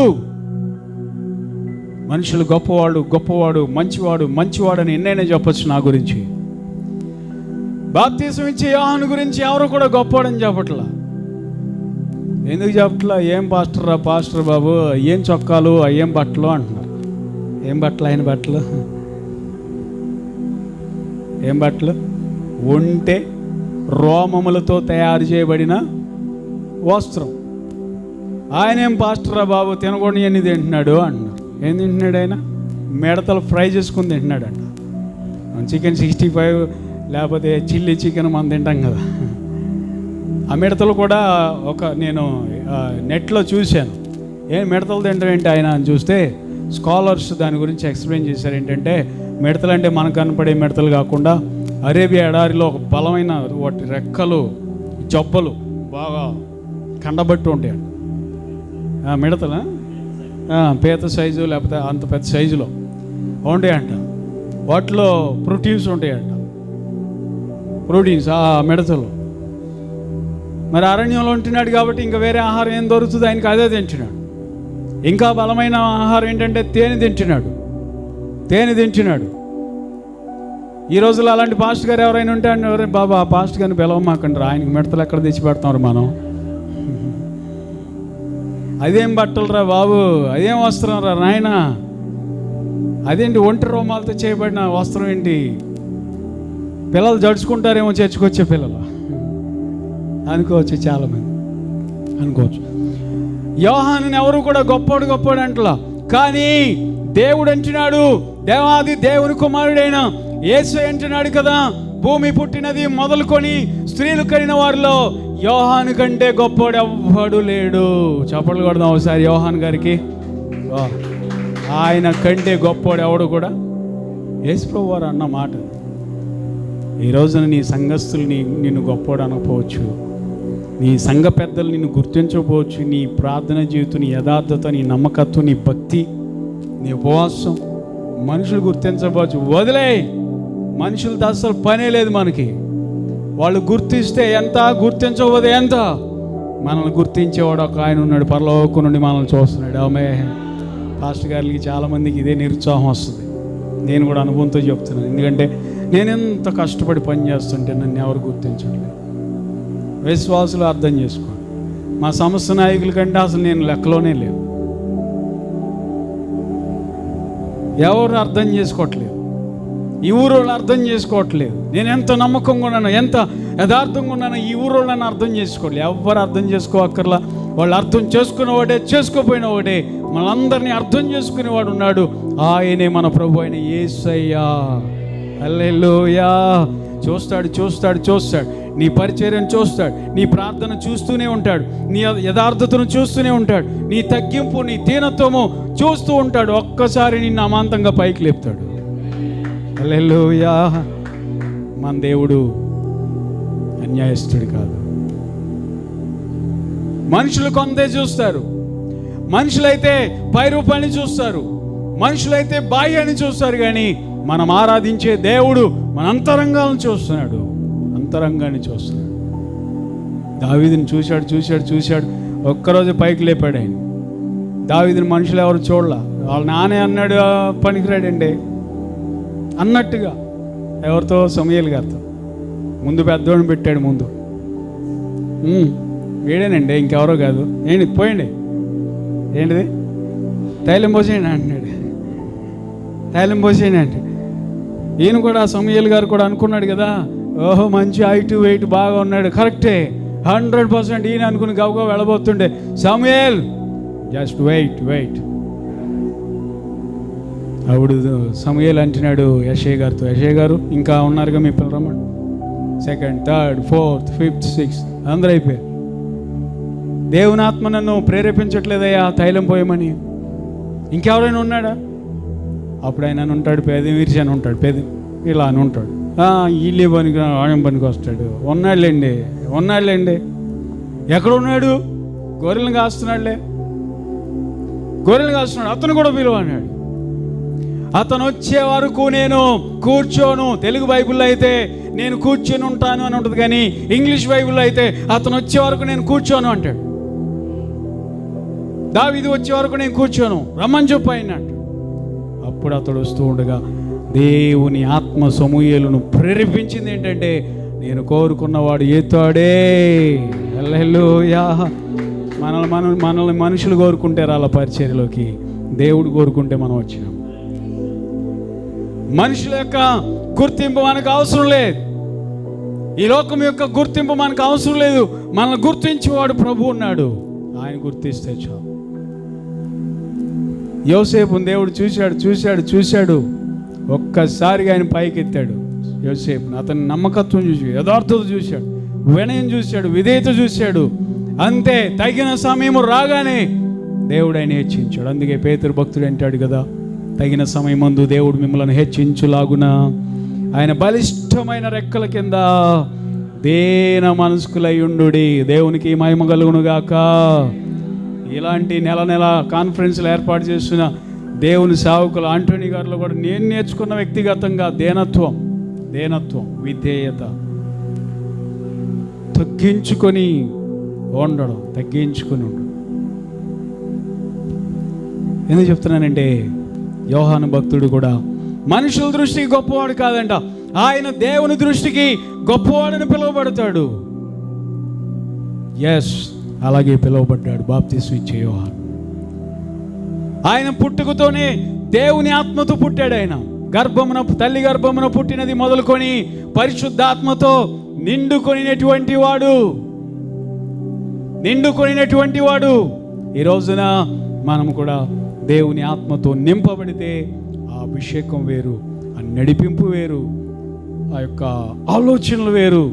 మనుషులు గొప్పవాడు మంచివాడు అని ఎన్నైనా చెప్పచ్చు నా గురించి. బాప్తిస్మం ఇచ్చే యోహాను గురించి ఎవరు కూడా గొప్పవాడని చెప్పట్లా. ఎందుకు చెప్పట్లా? ఏం పాస్టర్ బాబు, ఏం చొక్కాలు, ఏం బట్టలు అంటున్నారు. ఏం బట్టలు? ఆయన బట్టలు ఏం బట్టలు? ఒంటె రోమములతో తయారు చేయబడిన వస్త్రం. ఆయన ఏం పాస్టరా బాబు, తినకూడని అన్ని తింటున్నాడు అంటున్నారు. ఏం తింటున్నాడు ఆయన? మిడతలు ఫ్రై చేసుకుని తింటున్నాడంట. చికెన్ 65 లేకపోతే చిల్లీ చికెన్ మనం తింటాం కదా, ఆ మిడతలు కూడా నేను నెట్లో చూశాను. ఏం మిడతలు తింటాం ఏంటి ఆయన అని చూస్తే స్కాలర్స్ దాని గురించి ఎక్స్ప్లెయిన్ చేశారు. ఏంటంటే మిడతలు అంటే మనకు కనపడే మిడతలు కాకుండా అరేబియా ఎడారిలో ఒక బలమైన వాటి రెక్కలు, జబ్బలు బాగా కండబట్టి ఉంటాయండి. మిడతలు పీత సైజు లేకపోతే అంత పెద్ద సైజులో ఉంటాయంట. వాటిలో ప్రోటీన్స్ ఉంటాయంట, ప్రోటీన్స్ ఆ మిడతలు. మరి అరణ్యంలో ఉంటున్నాడు కాబట్టి ఇంకా వేరే ఆహారం ఏం దొరుకుతుంది ఆయనకి, అదే తింటున్నాడు. ఇంకా బలమైన ఆహారం ఏంటంటే తేనె తింటున్నాడు. ఈ రోజుల్లో అలాంటి పాస్టర్ గారు ఎవరైనా ఉంటే ఎవరైనా బాబా ఆ పాస్టర్ గారిని పిలవమాకండి, ఆయనకి మిడతలు ఎక్కడ తెచ్చి పెడతారు మనం. అదేం బట్టలు రా బాబు, అదేం వస్త్రం రా నాయన, అదేంటి ఒంటి రోమాలతో చేయబడిన వస్త్రం ఏంటి? పిల్లలు జడుచుకుంటారేమో చర్చకొచ్చే పిల్లలు అనుకోవచ్చు, చాలామంది అనుకోవచ్చు. యోహానుని ఎవరు కూడా గొప్పోడు అంటలా. కానీ దేవుడు అంటున్నాడు, దేవాది దేవుని కుమారుడైన యేసు అంటున్నాడు కదా, భూమి పుట్టినది మొదలుకొని స్త్రీలు కనిన వారిలో యోహాను కంటే గొప్పోడు ఎవ్వడు లేడు. చప్పట్లు కొడదాం ఒకసారి యోహాను గారికి. ఆయన కంటే గొప్పోడు ఎవడు కూడా యేసు ప్రభువు వారు అన్న మాట. ఈ రోజున నీ సంఘస్థులు నిన్ను గొప్పోడు అనకపోవచ్చు, నీ సంఘ పెద్దలు నిన్ను గుర్తించకపోవచ్చు. నీ ప్రార్థన జీవితం, నీ యథార్థత, నీ నమ్మకత్వం, నీ భక్తి, నీ ఉపవాసం మనుషులు గుర్తించకపోవచ్చు. వదిలే, మనుషులతో అసలు పనే లేదు మనకి. వాళ్ళు గుర్తిస్తే ఎంత, గుర్తించకపోతే ఎంత. మనల్ని గుర్తించేవాడు ఒక ఆయన ఉన్నాడు, పరలోకం నుండి మనల్ని చూస్తున్నాడు. ఆమె పాస్టర్ గారికి చాలామందికి ఇదే నిరుత్సాహం వస్తుంది. నేను కూడా అనుభవంతో చెప్తున్నాను. ఎందుకంటే నేను ఎంత కష్టపడి పని చేస్తుంటే నన్ను ఎవరు గుర్తించట్లేదు. విశ్వాసులు అర్థం చేసుకోండి, మా సంస్థ నాయకుల కంటే అసలు నేను లెక్కలోనే లేవు. ఎవరు అర్థం చేసుకోవట్లేదు, ఈ ఊరోళ్ళు అర్థం చేసుకోవట్లేదు. నేను ఎంత నమ్మకంగా ఉన్నాను, ఎంత యథార్థంగా ఉన్నాను, ఈ ఊరోళ్ళు నన్ను అర్థం చేసుకోవట్లేదు. ఎవరు అర్థం చేసుకోవక్కర్లా. వాళ్ళు అర్థం చేసుకునేవాడే, చేసుకోపోయిన వాడే, మనందరినీ అర్థం చేసుకునేవాడు ఉన్నాడు. ఆయనే మన ప్రభు అయిన యేసయ్యా. హల్లెలూయా. చూస్తాడు చూస్తాడు చూస్తాడు, నీ పరిచర్యను చూస్తాడు, నీ ప్రార్థన చూస్తూనే ఉంటాడు, నీ యథార్థతను చూస్తూనే ఉంటాడు, నీ తగ్గింపు, నీ దీనత్వము చూస్తూ ఉంటాడు. ఒక్కసారి నిన్ను అమాంతంగా పైకి లేపుతాడు. హల్లెలూయా. మన దేవుడు అన్యాయస్తుడు కాదు. మనుషులు కొంతే చూస్తారు, మనుషులైతే పై రూపాన్ని చూస్తారు, మనుషులైతే బాహ్యాన్ని చూస్తారు. కానీ మనం ఆరాధించే దేవుడు మన అంతరంగాలను చూస్తున్నాడు, అంతరంగాన్ని చూస్తున్నాడు. దావీదుని చూశాడు చూశాడు చూశాడు, ఒక్కరోజు పైకి లేపాడు ఆయన. దావీదుని మనుషులు ఎవరు చూడలా. వాళ్ళ నానే అన్నాడు పనికిరాడండి అన్నట్టుగా. ఎవరితో? సమూయేలు గారితో. ముందు పెద్దోడిని పెట్టాడు ముందు. వీడేనండి, ఇంకెవరో కాదు. ఏంటి పోయండి, ఏంటిది తైలం పోసేయండి అంటున్నాడు. తైలం పోసేయండి అంటే ఈయన కూడా, సమూయేలు గారు కూడా అనుకున్నాడు కదా, ఓహో మంచి హైట్ వెయిట్ బాగా ఉన్నాడు, కరెక్టే 100%. ఈయన అనుకుని గబగబా వెళ్ళబోతుండే, సమూయేల్ జస్ట్ వెయిట్ వెయిట్. అప్పుడు సమూయేలు అంటున్నాడు యెషయా గారితో, యెషయా గారు ఇంకా ఉన్నారుగా మీ పిల్లలు, రమ్మని. 2nd, 3rd, 4th, 5th, 6th అందరూ అయిపోయారు. దేవుని ఆత్మ నన్ను ప్రేరేపించట్లేదయ్యా తైలం పోయమని. ఇంకెవరైనా ఉన్నాడా? అప్పుడు ఆయన ఉంటాడు, పేద విరిచి అని ఉంటాడు, పేద ఇలా అని ఉంటాడు. వీళ్ళే పనికి ఆయన పనికి వస్తాడు. ఉన్నాడులేండి. ఎక్కడున్నాడు? గొర్రెలను కాస్తున్నాడులే, గొర్రెలు కాస్తున్నాడు. అతను కూడా పిలువ అన్నాడు. అతను వచ్చే వరకు నేను కూర్చోను. తెలుగు బైబిల్లో అయితే నేను కూర్చొని ఉంటాను అని ఉంటుంది, కానీ ఇంగ్లీష్ బైబిల్లో అయితే అతను వచ్చే వరకు నేను కూర్చోను అంటాడు. దావీదు వచ్చే వరకు నేను కూర్చోను, రమ్మని చెప్పు ఆయన అంటాడు. అప్పుడు అతడు వస్తూ ఉండగా దేవుని ఆత్మ సమూయేలును ప్రేరేపించింది ఏంటంటే, నేను కోరుకున్నవాడు ఏతాడే. హల్లెలూయా. మనల్ని మనుషులు కోరుకుంటే రాళ్ళ పరిచర్యలోకి, దేవుడు కోరుకుంటే మనం వచ్చినాం. మనుషుల యొక్క గుర్తింపు మనకు అవసరం లేదు, ఈ లోకం యొక్క గుర్తింపు మనకు అవసరం లేదు. మనల్ని గుర్తించేవాడు ప్రభు ఉన్నాడు, ఆయన గుర్తిస్తే చాలు. యోసేపుని దేవుడు చూశాడు. ఒక్కసారిగా ఆయన పైకి ఎత్తాడు యోసేపుని. అతని నమ్మకత్వం చూశాడు, యథార్థత చూశాడు, వినయం చూశాడు, విధేయత చూశాడు. అంతే, తగిన సమయం రాగానే దేవుడు ఆయన హెచ్చించాడు. అందుకే పేతురు భక్తుడు అంటాడు కదా, తగిన సమయమందు దేవుడు మిమ్మల్ని హెచ్చించులాగున ఆయన బలిష్టమైన రెక్కల కింద దేన మనస్కులై ఉండుడి. దేవునికి మహిమ కలుగును గాక. ఇలాంటి నెల కాన్ఫరెన్స్లు ఏర్పాటు చేస్తున్న దేవుని సేవకులు ఆంటోనీ గారిలో కూడా నేను నేర్చుకున్న వ్యక్తిగతంగా దేనత్వం, విధేయత, తగ్గించుకొని ఉండడం. ఎందుకు చెప్తున్నానంటే, యోహాను భక్తుడు కూడా మనుషుల దృష్టికి గొప్పవాడు కాదంట, ఆయన దేవుని దృష్టికి గొప్పవాడని పిలువబడతాడు. అలాగే పిలువబడ్డాడు బాప్తిస్మం ఇచ్చే యోహాను. ఆయన పుట్టుకతోనే దేవుని ఆత్మతో పుట్టాడు. ఆయన తల్లి గర్భమున పుట్టినది మొదలుకొని పరిశుద్ధాత్మతో నిండుకొనినటువంటి వాడు. ఈ రోజున మనం కూడా దేవుని ఆత్మతో నింపబడితే ఆ అభిషేకం వేరు, ఆ నడిపింపు వేరు, ఆ యొక్క ఆలోచనలు వేరు,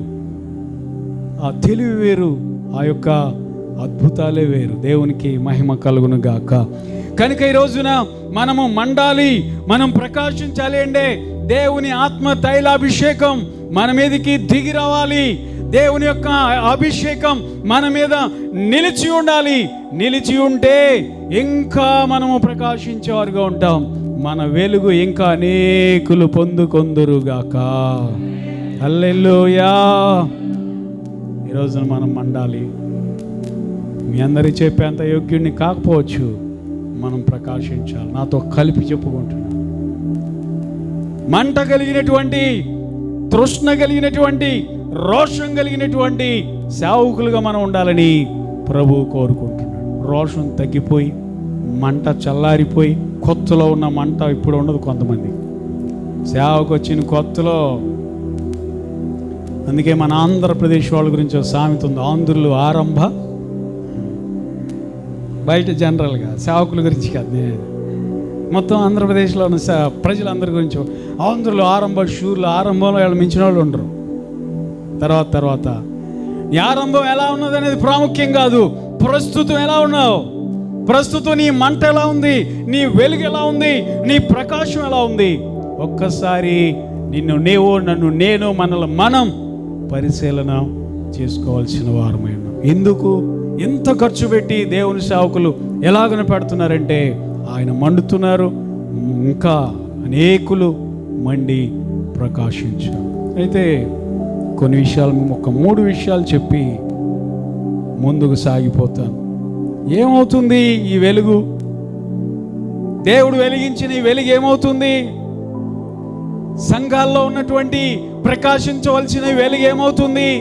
ఆ తెలివి వేరు, ఆ యొక్క అద్భుతాలే వేరు. దేవునికి మహిమ కలుగును గాక. కనుక ఈ రోజున మనము మండాలి, మనం ప్రకాశించాలి అంటే దేవుని ఆత్మ తైలాభిషేకం మన మీదకి దిగి రావాలి. దేవుని యొక్క అభిషేకం మన మీద నిలిచి ఉండాలి. నిలిచి ఉంటే ఇంకా మనము ప్రకాశించేవారుగా ఉంటాం. మన వెలుగు ఇంకా అనేకులు పొందుకొందురుగాక. హల్లెలూయా. ఈరోజున మనం మండాలి. మీ అందరికీ చెప్పేంత యోగ్యుడిని కాకపోవచ్చు, మనం ప్రకాశించాలి. నాతో కలిపి చెప్పుకుంటున్నాను. మంట కలిగినటువంటి, తృష్ణ కలిగినటువంటి, రోషం కలిగినటువంటి సేవకులుగా మనం ఉండాలని ప్రభువు కోరుకుంటున్నాడు. రోషం తగ్గిపోయి, మంట చల్లారిపోయి, కొత్తలో ఉన్న మంట ఇప్పుడు ఉండదు. కొంతమంది సేవకు వచ్చిన కొత్తలో, అందుకే మన ఆంధ్రప్రదేశ్ వాళ్ళ గురించి ఒక సామెత ఉంది, ఆంధ్రులు ఆరంభ. బయట జనరల్గా సేవకుల గురించి కాదు, మొత్తం ఆంధ్రప్రదేశ్లో ఉన్న ప్రజలందరి గురించి. ఆంధ్రులు ఆరంభ షూర్లు, ఆరంభంలో వాళ్ళు మించిన వాళ్ళు ఉండరు. తర్వాత నీ ఆరంభం ఎలా ఉన్నది అనేది ప్రాముఖ్యం కాదు, ప్రస్తుతం ఎలా ఉన్నావు, ప్రస్తుతం నీ మంట ఎలా ఉంది, నీ వెలుగు ఎలా ఉంది, నీ ప్రకాశం ఎలా ఉంది. ఒక్కసారి నిన్ను నీవు, నన్ను నేను, మనల్ని మనం పరిశీలన చేసుకోవాల్సిన వారమై ఉన్నాం. ఎందుకు ఎంత ఖర్చు పెట్టి దేవుని సేవకులు ఎలాగన పెడుతున్నారంటే, ఆయన మండుతున్నారు, ఇంకా అనేకులు మండి ప్రకాశించారు. అయితే కొన్ని విషయాలు, ఒక 3 విషయాలు చెప్పి ముందుకు సాగిపోతాను. ఏమవుతుంది ఈ వెలుగు? దేవుడు వెలిగించిన ఈ వెలుగు ఏమవుతుంది? సంఘాల్లో ఉన్నటువంటి ప్రకాశించవలసిన వెలుగు ఏమవుతుంది?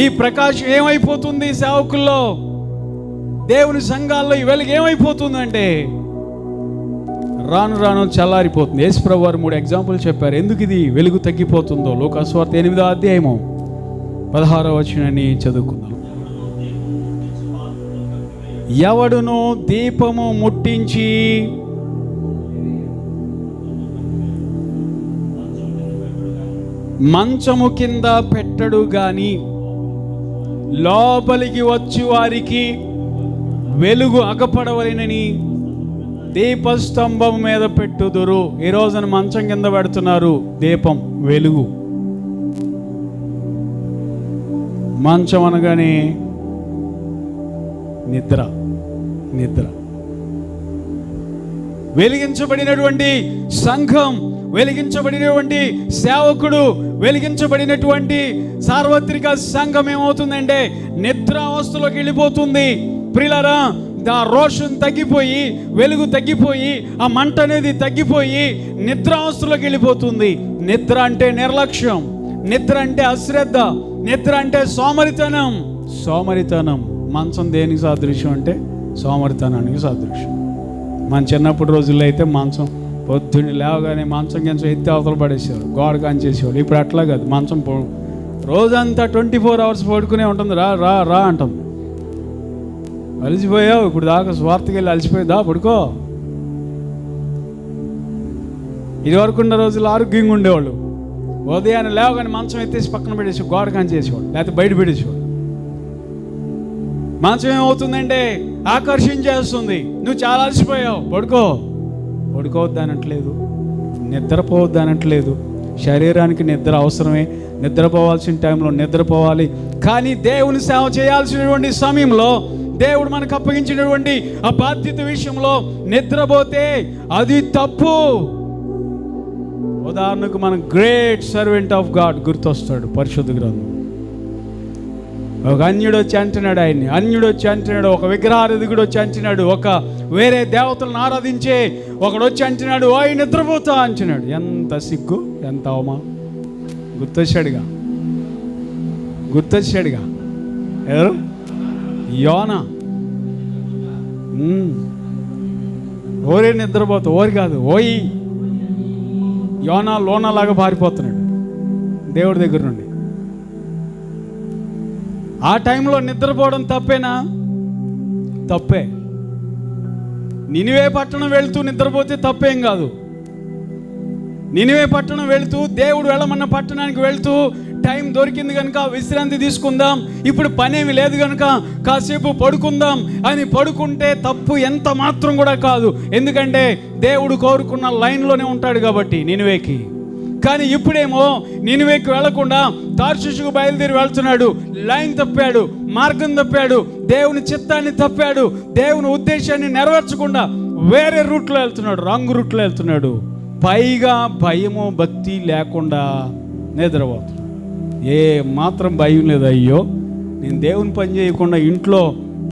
ఈ ప్రకాశం ఏమైపోతుంది? సేవకుల్లో, దేవుని సంఘాల్లో ఈ వెలుగు ఏమైపోతుంది అంటే రాను రాను చల్లారిపోతుంది. యేసుప్రభు వారు 3 ఎగ్జాంపుల్ చెప్పారు ఎందుకు ఇది వెలుగు తగ్గిపోతుందో. లూకాసు వార్త 8వ అధ్యాయము 16వ వచనాన్ని చదువుకుందాం. ఎవడును దీపము ముట్టించి మంచము కింద పెట్టడు గాని లోపలికి వచ్చి వారికి వెలుగు అగపడవలెనని దీపస్తంభం మీద పెట్టుదురు. ఈ రోజున మంచం కింద పెడుతున్నారు దీపం, వెలుగు. మంచం అనగానే నిద్ర. వెలిగించబడినటువంటి సంఘం, వెలిగించబడినటువంటి సేవకుడు, వెలిగించబడినటువంటి సార్వత్రిక సంఘం ఏమవుతుందంటే నిద్రావస్థలోకి వెళ్ళిపోతుంది. ప్రియులారా, ఆ రోషం తగ్గిపోయి, వెలుగు తగ్గిపోయి, ఆ మంట అనేది తగ్గిపోయి నిద్రావస్థలోకి వెళ్ళిపోతుంది. నిద్ర అంటే నిర్లక్ష్యం, నిద్ర అంటే అశ్రద్ధ, నిద్ర అంటే సోమరితనం. మంచం దేనికి సాదృశ్యం అంటే సోమరితనానికి సాదృశ్యం. మన చిన్నప్పుడు రోజుల్లో అయితే మంచం పొద్దున్న లేవగానే మంచం ఎత్తి అవతల పడేసేవాడు, గోడ కాంచేసేవాడు. ఇప్పుడు అట్లా కాదు. మంచం రోజంతా 24 hours పడుకునే ఉంటుంది. రా రా రా అంటుంది. అలసిపోయావు, ఇప్పుడు దాకా స్వార్థకి వెళ్ళి అలసిపోయిందా, పడుకో. ఇది వరకు ఉన్న రోజులు ఆరోగ్యంగా ఉండేవాళ్ళు. ఉదయాన్నే లేవగానే మంచం ఎత్తేసి పక్కన పెట్టేసి గోడ కాంచేసేవాడు, లేకపోతే బయట పెట్టేసేవాడు. మంచం ఏమవుతుందంటే ఆకర్షించేస్తుంది. నువ్వు చాలా అలసిపోయావు, పడుకోవద్దు అనట్లేదు, నిద్రపోవద్దు అనట్లేదు. శరీరానికి నిద్ర అవసరమే, నిద్రపోవాల్సిన టైంలో నిద్రపోవాలి. కానీ దేవుని సేవ చేయాల్సినటువంటి సమయంలో, దేవుడు మనకు అప్పగించినటువంటి ఆ బాధ్యత విషయంలో నిద్రపోతే అది తప్పు. ఉదాహరణకు మనం గ్రేట్ సర్వెంట్ ఆఫ్ గాడ్ గుర్తొస్తాడు పరిశుద్ధ గ్రంథం. ఒక అన్యుడు వచ్చి అంటున్నాడు, ఒక విగ్రహారాధికుడు వచ్చి అంటున్నాడు, ఒక వేరే దేవతలను ఆరాధించే ఒకడు వచ్చి అంటున్నాడు, ఓయ్ నిద్రపోతా అంటున్నాడు. ఎంత సిగ్గు, ఎంత అవమానం. గుర్తొచ్చాడుగా ఎవరు? యోనా. ఓరే నిద్రపోతా, ఓరి కాదు, ఓయి. యోనా లోనాలాగా పారిపోతున్నాడు దేవుడి దగ్గర నుండి. ఆ టైంలో నిద్రపోవడం తప్పేనా? తప్పే. నినివే పట్టణం వెళుతూ నిద్రపోతే తప్పేం కాదు. నినివే పట్టణం వెళుతూ, దేవుడు వెళ్ళమన్న పట్టణానికి వెళుతూ, టైం దొరికింది కనుక విశ్రాంతి తీసుకుందాం, ఇప్పుడు పనేమి లేదు కనుక కాసేపు పడుకుందాం అని పడుకుంటే తప్పు ఎంత మాత్రం కూడా కాదు. ఎందుకంటే దేవుడు కోరుకున్న లైన్లోనే ఉంటాడు కాబట్టి. నినివేకి కానీ ఇప్పుడేమో నినివేకి వెళ్లకుండా తార్షీషుకు బయలుదేరి వెళ్తున్నాడు. లైన్ తప్పాడు, మార్గం తప్పాడు, దేవుని చిత్తాన్ని తప్పాడు, దేవుని ఉద్దేశాన్ని నెరవేర్చకుండా వేరే రూట్లో వెళ్తున్నాడు, రాంగ్ రూట్లో వెళ్తున్నాడు. పైగా భయము భక్తి లేకుండా నిద్రపోతున్నాడు. ఏ మాత్రం భయం లేదు. అయ్యో, నేను దేవుని పని చేయకుండా ఇంట్లో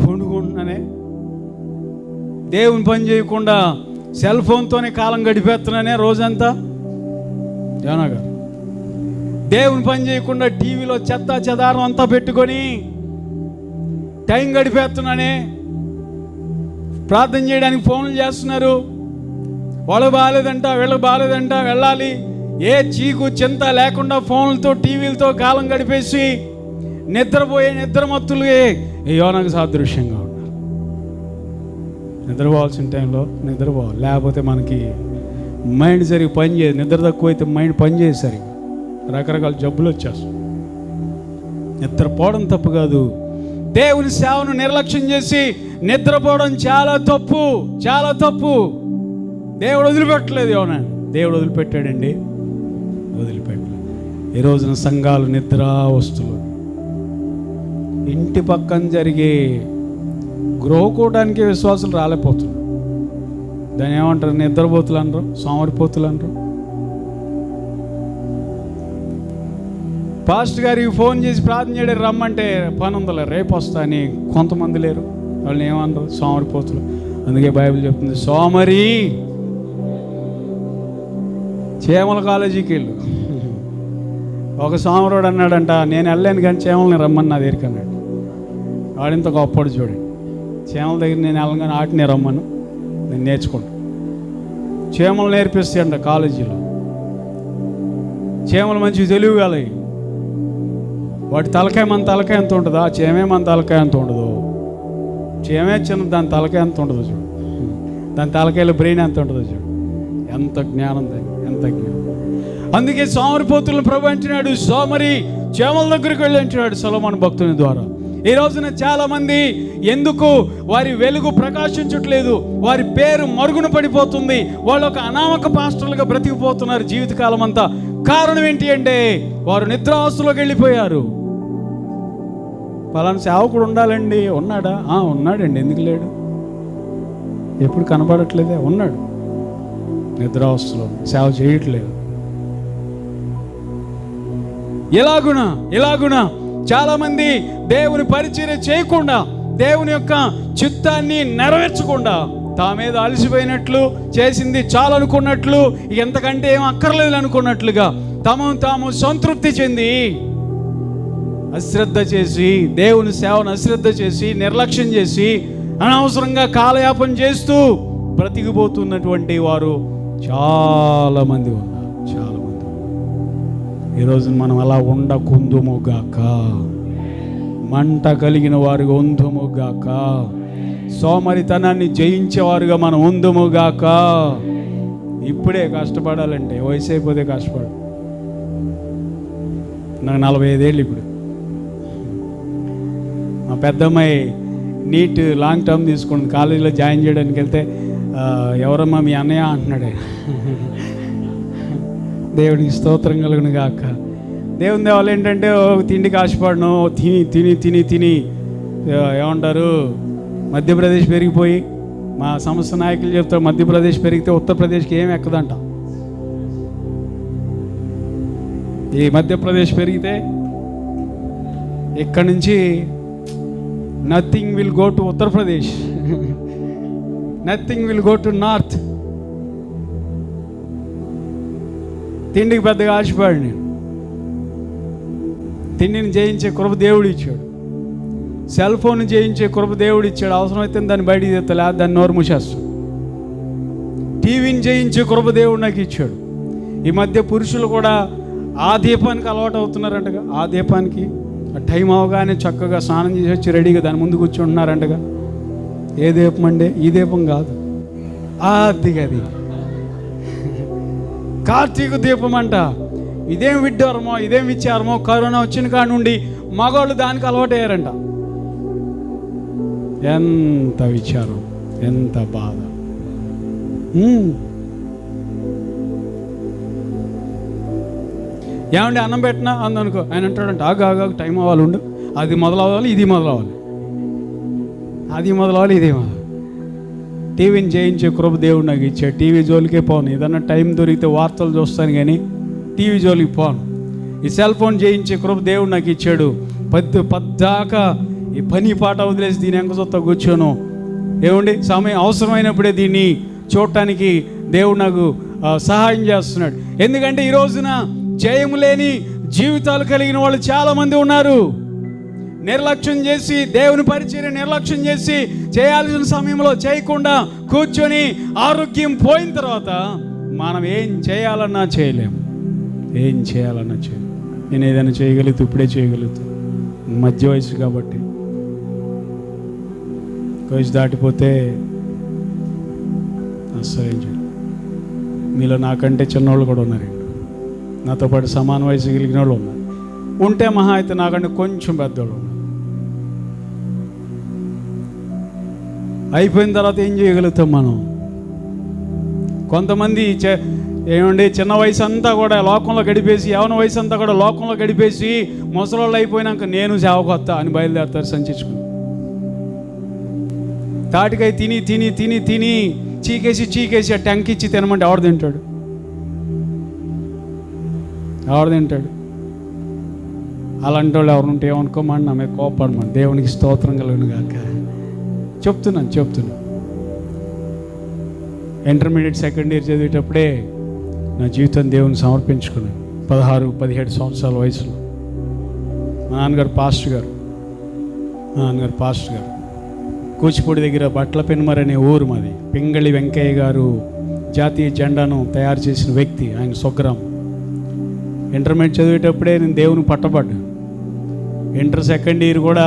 పండుకుంటున్నానే, దేవుని పని చేయకుండా సెల్ ఫోన్తోనే కాలం గడిపేస్తున్నానే రోజంతా. యోనా గారు దేవుని పని చేయకుండా టీవీలో చెత్త చెదారం అంతా పెట్టుకొని టైం గడిపేస్తున్నానే, ప్రార్థన చేయడానికి ఫోన్లు చేస్తున్నారు. వాళ్ళు బాగాలేదంట, వీళ్ళకి బాగాలేదంట, వెళ్ళాలి. ఏ చీకు చింత లేకుండా ఫోన్లతో టీవీలతో కాలం గడిపేసి నిద్రపోయే నిద్రమత్తులే యోనాకు సాదృశ్యంగా ఉన్నారు. నిద్రపోవాల్సిన టైంలో నిద్రపోవాలి, లేకపోతే మనకి మైండ్ సరిగ్గా పని చేయదు. నిద్ర తక్కువ అయితే మైండ్ పని చేయదు సరిగ్గా, రకరకాల జబ్బులు వచ్చేస్తాయి. నిద్రపోవడం తప్పు కాదు, దేవుని సేవను నిర్లక్ష్యం చేసి నిద్రపోవడం చాలా తప్పు, చాలా తప్పు. దేవుడు వదిలిపెట్టలేదు యోనా. దేవుడు వదిలిపెట్టాడండి? వదిలిపెట్టలేదు. ఈ రోజున సంఘాలు నిద్రావస్తులు. ఇంటి పక్కన జరిగే గృహకూటానికి విశ్వాసులు రాలేకపోతున్నారు. దాన్ని ఏమంటారు? నిద్రపోతులు అనరు, సోమరిపోతులు అనరు. పాస్టర్ గారికి ఫోన్ చేసి ప్రార్థన చేయడానికి రమ్మంటే పని ఉందలే, రేపు వస్తా అని కొంతమంది లేరు. వాళ్ళని ఏమనరు? సోమరిపోతులు. అందుకే బైబిల్ చెప్తుంది, సోమరి చేమల కాలేజీకి వెళ్ళు. ఒక సోమరుడు అన్నాడంట, నేను వెళ్ళాను కానీ చేమలని రమ్మని నా దగ్గరికి అన్నాడు. వాడింత గొప్పడు చూడండి. చేమల దగ్గర నేను వెళ్ళను కానీ ఆటినే రమ్మను, నేను నేర్చుకుంటాను. చేమలు నేర్పిస్తాయంట కాలేజీలో. చేమలు మంచి తెలివి కాలయి. వాటి తలకాయ మన తలకాయ ఎంత ఉంటుందా? చేమే మన తలకాయ ఎంత ఉండదు. చేమే చిన్న, దాని తలకాయ ఎంత ఉండదు చూడు. దాని తలకాయలో బ్రెయిన్ ఎంత ఉంటుందో చూడు. ఎంత జ్ఞానం దాన్ని, ఎంత జ్ఞానం. అందుకే సోమరిపోతులను ప్రభు అంటున్నాడు, సోమరి చేమల దగ్గరికి వెళ్ళి అంటున్నాడు సొలొమోను భక్తుని ద్వారా. ఈ రోజున చాలామంది ఎందుకు వారి వెలుగు ప్రకాశించట్లేదు, వారి పేరు మరుగున పడిపోతుంది, వాళ్ళు ఒక అనామక పాస్టర్లుగా బ్రతికిపోతున్నారు జీవితకాలం అంతా. కారణం ఏంటి అంటే వారు నిద్రావస్థలోకి వెళ్ళిపోయారు. పలానా సేవకుడు ఉండాలండి, ఉన్నాడా? ఉన్నాడండి, ఎందుకు లేడు? ఎప్పుడు కనపడట్లేదే, ఉన్నాడు. నిద్రావస్థలో సేవ చేయట్లేదు. ఇలాగున చాలామంది దేవుని పరిచర్య చేయకుండా, దేవుని యొక్క చిత్తాన్ని నెరవేర్చకుండా, తామేదో అలసిపోయినట్లు, చేసింది చాలు అనుకున్నట్లు, ఎంతకంటే ఏం అక్కర్లేదు అనుకున్నట్లుగా తాము సంతృప్తి చెంది అశ్రద్ధ చేసి, దేవుని సేవను అశ్రద్ధ చేసి, నిర్లక్ష్యం చేసి, అనవసరంగా కాలయాపన చేస్తూ బ్రతికిపోతున్నటువంటి వారు చాలామంది ఉన్నారు. ఈరోజు మనం అలా ఉండకుందుముగాక, మంట కలిగిన వారుగా ఉందుముగాక, సోమరితనాన్ని జయించేవారుగా మనం ఉందుముగాక. ఇప్పుడే కష్టపడాలంటే వయసు అయిపోతే కష్టపడు. నాకు 45 ఏళ్ళు ఇప్పుడు. మా పెద్దమ్మాయి నీట్ లాంగ్ టర్మ్ తీసుకుంది, కాలేజీలో జాయిన్ చేయడానికి వెళ్తే ఎవరమ్మా మీ అన్నయ్య అంటున్నాడే. దేవుడికి స్తోత్రం కలుగును గాక. దేవుని దేవాలు ఏంటంటే తిండికి ఆశపడను, తిని ఏమంటారు, మధ్యప్రదేశ్ పెరిగిపోయి, మా సంస్థ నాయకులు చెప్తారు, మధ్యప్రదేశ్ పెరిగితే ఉత్తరప్రదేశ్కి ఏమి ఎక్కదంట. ఈ మధ్యప్రదేశ్ పెరిగితే ఇక్కడి నుంచి nothing will go to Uttar Pradesh, nothing will go to north. తిండికి పెద్దగా ఆశపడి నేను తిండిని జయించే కృప దేవుడు ఇచ్చాడు, సెల్ ఫోన్ జయించే కృప దేవుడు ఇచ్చాడు. అవసరమైతే దాన్ని బయటికి తెత్తలే, దాన్ని నోరు మూసేస్తాడు. టీవీని జయించే కృప దేవుడు నాకు ఇచ్చాడు. ఈ మధ్య పురుషులు కూడా ఆ దీపానికి అలవాటు అవుతున్నారంటగా. ఆ దీపానికి టైం అవగానే చక్కగా స్నానం చేసి వచ్చి రెడీగా దాని ముందు కూర్చుంటున్నారంటగా. ఏ దీపం అండి? ఈ దీపం కాదు, అది కార్తీక దీపం అంట. ఇదేం విడ్డారమో, ఇదేం విచ్చారమో, కరోనా వచ్చిన కాడ నుండి మగవాళ్ళు దానికి అలవాటు అయ్యారంట. ఎంత విచారం, ఎంత బాధ. ఏమంటే అన్నం పెట్టినా అందనుకో, ఆయన అంటాడంటే ఆగా టైం అవ్వాలి, ఉండు, అది మొదలవ్వాలి, ఇది మొదలవ్వాలి, అది మొదలవ్వాలి, ఇది మొదలవ్వాలి. టీవీని చేయించే కృప దేవుడు నాకు ఇచ్చాడు. టీవీ జోలికే పోను. ఏదన్నా టైం దొరికితే వార్తలు చూస్తాను, కానీ టీవీ జోలికి పోను. ఈ సెల్ ఫోన్ చేయించే కృప దేవుడు నాకు ఇచ్చాడు. పద్దాకా ఈ పని పాట వదిలేసి దీని ఎంకసొత్త కూర్చోను. ఏమండి, సమయం అవసరమైనప్పుడే దీన్ని చూడటానికి దేవుడు నాకు సహాయం చేస్తున్నాడు. ఎందుకంటే ఈ రోజున జయము లేని జీవితాలు కలిగిన వాళ్ళు చాలామంది ఉన్నారు. నిర్లక్ష్యం చేసి, దేవుని పరిచర్య నిర్లక్ష్యం చేసి, చేయాల్సిన సమయంలో చేయకుండా కూర్చొని ఆరోగ్యం పోయిన తర్వాత మనం ఏం చేయాలన్నా చేయలేము. ఏం చేయాలన్నా చేయలేము. నేను ఏదైనా చేయగలుగుతా, ఇప్పుడే చేయగలుగుతా. మధ్య వయసు కాబట్టి, వయసు దాటిపోతే అస్సలు ఏం చేయలేదు. మీలో నాకంటే చిన్నవాళ్ళు కూడా ఉన్నారండి. నాతో పాటు సమాన వయసు కలిగిన వాళ్ళు ఉన్నారు. ఉంటే మహా అయితే నాకంటే కొంచెం పెద్దవాళ్ళు ఉన్నారు. అయిపోయిన తర్వాత ఏం చేయగలుగుతాం మనం? కొంతమంది ఏమండి, చిన్న వయసు అంతా కూడా లోకంలో గడిపేసి, యవన వయసు అంతా కూడా లోకంలో గడిపేసి, ముసలోళ్ళు అయిపోయినాక నేను సేవకొత్తా అని బయలుదేరుతారు సంచించుకుని. తాటికాయ తిని తిని తిని తిని చీకేసి ఆ ట్యాంక్ ఇచ్చి తినమంటే ఎవడు తింటాడు? అలాంటి వాళ్ళు ఎవరుంటే ఏమనుకోమని నా మీద కోపడమని. దేవునికి స్తోత్రం కలుగును గాక. చెప్తున్నాను. ఇంటర్మీడియట్ సెకండ్ ఇయర్ చదివేటప్పుడే నా జీవితం దేవుని సమర్పించుకున్నాను. 16-17 సంవత్సరాల వయసులో. మా నాన్నగారు పాస్టర్ గారు కూచిపూడి దగ్గర బట్ల పెనుమర్ అనే ఊరు మాది. పింగళి వెంకయ్య గారు జాతీయ జెండాను తయారు చేసిన వ్యక్తి, ఆయన స్వగ్రామం. ఇంటర్మీడియట్ చదివేటప్పుడే నేను దేవుని పట్టబడ్డా. ఇంటర్ సెకండ్ ఇయర్ కూడా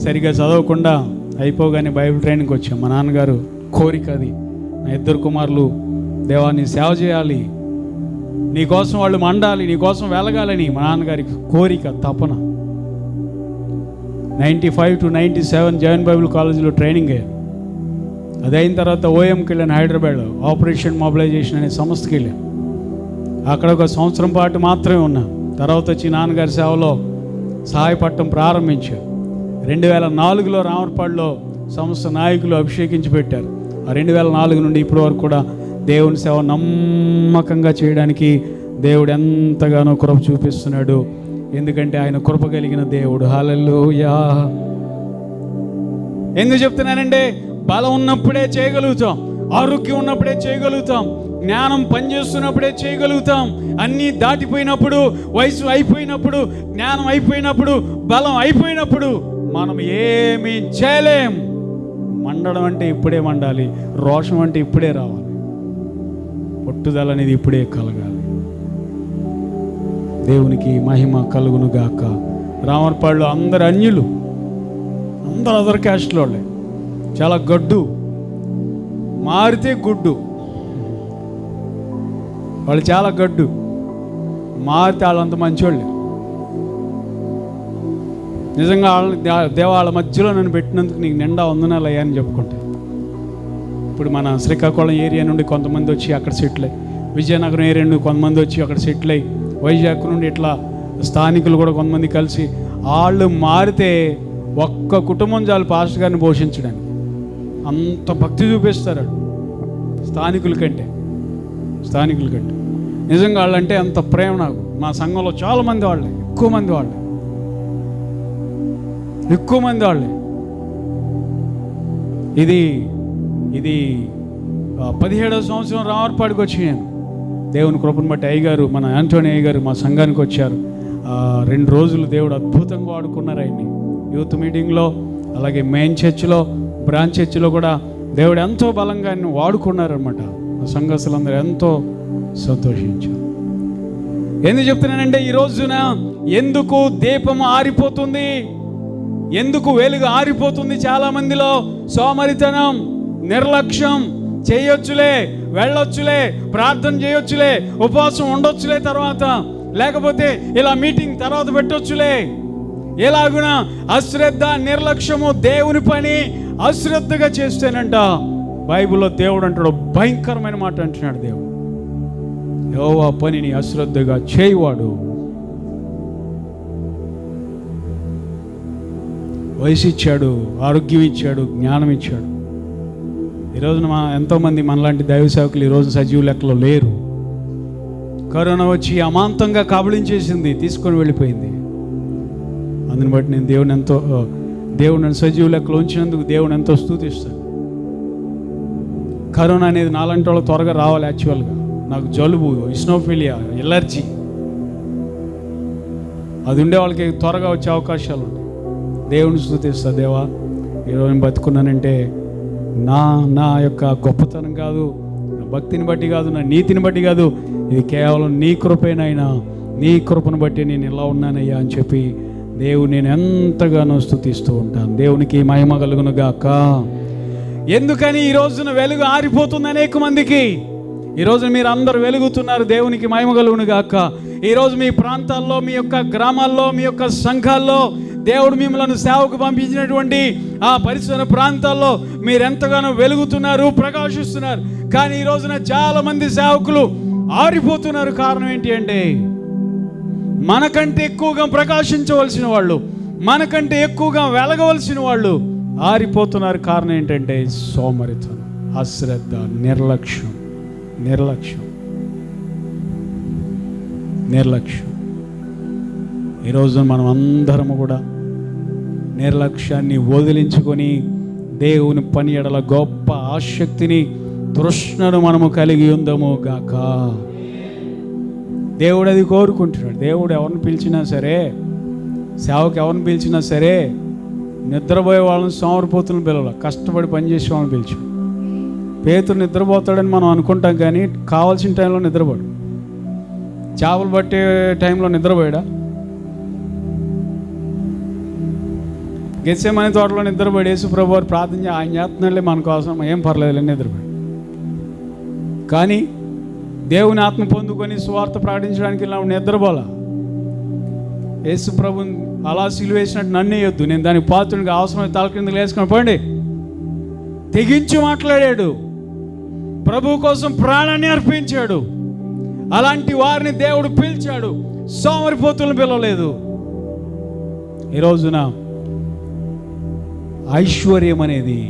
సరిగా చదవకుండా అయిపోగానే బైబిల్ ట్రైనింగ్కి వచ్చాం. మా నాన్నగారు కోరిక అది. నా 2 కుమారులు, దేవాన్ని సేవ చేయాలి, నీకోసం వాళ్ళు మండాలి, నీకోసం వెలగాలని మా నాన్నగారికి కోరిక, తపన. 95 to 97 జైన్ బైబిల్ కాలేజీలో ట్రైనింగ్ అయ్యాను. అది అయిన తర్వాత ఓఎంకి వెళ్ళాను, హైదరాబాద్ ఆపరేషన్ మొబిలైజేషన్ అనే సంస్థకి వెళ్ళాను. అక్కడ 1 సంవత్సరం పాటు మాత్రమే ఉన్నాను. తర్వాత వచ్చి నాన్నగారి సేవలో సహాయపడటం ప్రారంభించారు. 2004లో రామర్పాడులో సంస్థ నాయకులు అభిషేకించి పెట్టారు. ఆ 2004 నుండి ఇప్పటి వరకు కూడా దేవుని సేవ నమ్మకంగా చేయడానికి దేవుడు ఎంతగానో కృప చూపిస్తున్నాడు. ఎందుకంటే ఆయన కృప కలిగిన దేవుడు. హల్లెలూయా. ఎందుకు చెప్తున్నానంటే, బలం ఉన్నప్పుడే చేయగలుగుతాం, ఆరోగ్యం ఉన్నప్పుడే చేయగలుగుతాం, జ్ఞానం పనిచేస్తున్నప్పుడే చేయగలుగుతాం. అన్నీ దాటిపోయినప్పుడు, వయసు అయిపోయినప్పుడు, జ్ఞానం అయిపోయినప్పుడు, బలం అయిపోయినప్పుడు మనం ఏమీ చేయలేం. మండడం అంటే ఇప్పుడే మండాలి, రోషం అంటే ఇప్పుడే రావాలి, పట్టుదల అనేది ఇప్పుడే కలగాలి. దేవునికి మహిమ కలుగును గాక. రామర్పాడులో అందరు అన్యులు, అందరు అదర్ క్యాస్ట్లో వాళ్ళే. చాలా గడ్డు, మారితే గుడ్డు. వాళ్ళు చాలా గడ్డు, మారితే వాళ్ళంత మంచివాళ్ళు. నిజంగా వాళ్ళ మధ్యలో నన్ను పెట్టినందుకు నీకు నిండా వందనాలు అయ్యా అని చెప్పుకుంటా. ఇప్పుడు మన శ్రీకాకుళం ఏరియా నుండి కొంతమంది వచ్చి అక్కడ సెటిల్ అయ్యి, విజయనగరం ఏరియా నుండి కొంతమంది వచ్చి అక్కడ సెటిల్ అయ్యి, వైజాగ్ నుండి ఇట్లా స్థానికులు కూడా కొంతమంది కలిసి, వాళ్ళు మారితే ఒక్క కుటుంబం చాలు పాస్టర్ గారిని పోషించడానికి. అంత భక్తి చూపిస్తారు స్థానికుల కంటే. నిజంగా వాళ్ళంటే అంత ప్రేమ నాకు. మా సంఘంలో చాలామంది వాళ్ళే, ఎక్కువ మంది వాళ్ళే. 17వ సంవత్సరం రామర్పాడికి వచ్చి నేను దేవుని కృపను బట్టి అయ్యగారు, మన యాంటోనీ అయ్యగారు మా సంఘానికి వచ్చారు. 2 రోజులు దేవుడు అద్భుతంగా వాడుకున్నారు ఆయన్ని. యూత్ మీటింగ్లో, అలాగే మెయిన్ చర్చిలో, బ్రాంచ్ చర్చిలో కూడా దేవుడు ఎంతో బలంగా ఆయన వాడుకున్నారనమాట. మా సంఘస్థులందరూ ఎంతో సంతోషించారు. ఎందుకు చెప్తున్నానంటే, ఈ రోజున ఎందుకు దీపం ఆరిపోతుంది, ఎందుకు వెలుగు ఆరిపోతుంది చాలామందిలో? సోమరితనం, నిర్లక్ష్యం. చేయొచ్చులే, వెళ్ళొచ్చులే, ప్రార్థన చేయొచ్చులే, ఉపవాసం ఉండొచ్చులే, తర్వాత లేకపోతే ఇలా మీటింగ్ తర్వాత పెట్టొచ్చులే. ఎలాగునా అశ్రద్ధ, నిర్లక్ష్యము, దేవుని పని అశ్రద్ధగా చేస్తేనంట బైబిల్లో దేవుడు అంటాడు, భయంకరమైన మాట అంటున్నాడు దేవుడు. యెహోవా పనిని అశ్రద్ధగా చేయవాడు వయసు ఇచ్చాడు, ఆరోగ్యం ఇచ్చాడు, జ్ఞానం ఇచ్చాడు. ఈరోజున ఎంతోమంది మనలాంటి దైవ సేవకులు ఈరోజు సజీవ లెక్కలో లేరు. కరోనా వచ్చి అమాంతంగా కబళించేసింది, తీసుకొని వెళ్ళిపోయింది. అందుని బట్టి నేను దేవుని సజీవ లెక్కలో ఉంచినందుకు దేవుని ఎంతో స్తుతిస్తాను. కరోనా అనేది నాలాంటి వాళ్ళకి త్వరగా రావాలి. యాక్చువల్గా నాకు జలుబు, ఇస్నోఫిలియా, ఎలర్జీ అది ఉండే వాళ్ళకి త్వరగా వచ్చే అవకాశాలు ఉన్నాయి. దేవుని స్తుతిస్తా. దేవా, ఈరోజు నేను బతుకున్నానంటే నా యొక్క గొప్పతనం కాదు, నా భక్తిని బట్టి కాదు, నా నీతిని బట్టి కాదు, ఇది కేవలం నీ కృపేనైనా, నీ కృపను బట్టి నేను ఇలా ఉన్నానయ్యా అని చెప్పి దేవుని నేను ఎంతగానో స్తుతిస్తూ ఉంటాను. దేవునికి మహిమ కలుగును గాక. ఎందుకని ఈ రోజున వెలుగు ఆరిపోతుంది అనేక మందికి. ఈరోజు మీరు అందరూ వెలుగుతున్నారు. దేవునికి మహిమ కలుగును గాక. ఈరోజు మీ ప్రాంతాల్లో, మీ యొక్క గ్రామాల్లో, మీ యొక్క సంఘాల్లో దేవుడు మిమ్మల్ని సేవకు పంపించినటువంటి ఆ పరిసర ప్రాంతాల్లో మీరు ఎంతగానో వెలుగుతున్నారు, ప్రకాశిస్తున్నారు. కానీ ఈ రోజున చాలా మంది సేవకులు ఆరిపోతున్నారు. కారణం ఏంటి అంటే, మనకంటే ఎక్కువగా ప్రకాశించవలసిన వాళ్ళు, మనకంటే ఎక్కువగా వెలగవలసిన వాళ్ళు ఆరిపోతున్నారు. కారణం ఏంటంటే సోమరితనం, అశ్రద్ధ, నిర్లక్ష్యం. ఈరోజు మనం అందరము కూడా నిర్లక్ష్యాన్ని వదిలించుకొని దేవుని పని ఎడల గొప్ప ఆసక్తిని, తృష్ణను మనము కలిగి ఉందము గాక. దేవుడు అది కోరుకుంటున్నాడు. దేవుడు ఎవరిని పిలిచినా సరే, సేవకు ఎవరిని పిలిచినా సరే, నిద్రపోయే వాళ్ళని, సోమరిపోతులను పిలవాలి, కష్టపడి పనిచేసే వాళ్ళని పిలిచి. పేతురు నిద్రపోతాడని మనం అనుకుంటాం, కానీ కావాల్సిన టైంలో నిద్రపోడు. చేపలు పట్టే టైంలో నిద్రపోయాడా? గెత్సేమనే తోటలో నిద్రపోయాడు. యేసు ప్రభు వారు ప్రార్థన ఆయన చేస్తున్నాడులే మన కోసం, ఏం పర్లేదు నిద్రపోయాడు. కానీ దేవుని ఆత్మ పొందుకొని సువార్త ప్రకటించడానికి ఇలా నిద్రపోలా. యేసు ప్రభుని అలా సిలువేసినట్టు నన్ను వేయొద్దు, నేను దానికి పాత్రునికి అవసరమైన తల కిందకి వేసుకొని పోండి తెగించి మాట్లాడాడు. ప్రభు కోసం ప్రాణాన్ని అర్పించాడు. అలాంటి వారిని దేవుడు పిలిచాడు, సోమరిపోతులను పిలవలేదు. ఈ రోజున ఐశ్వర్యం అనేది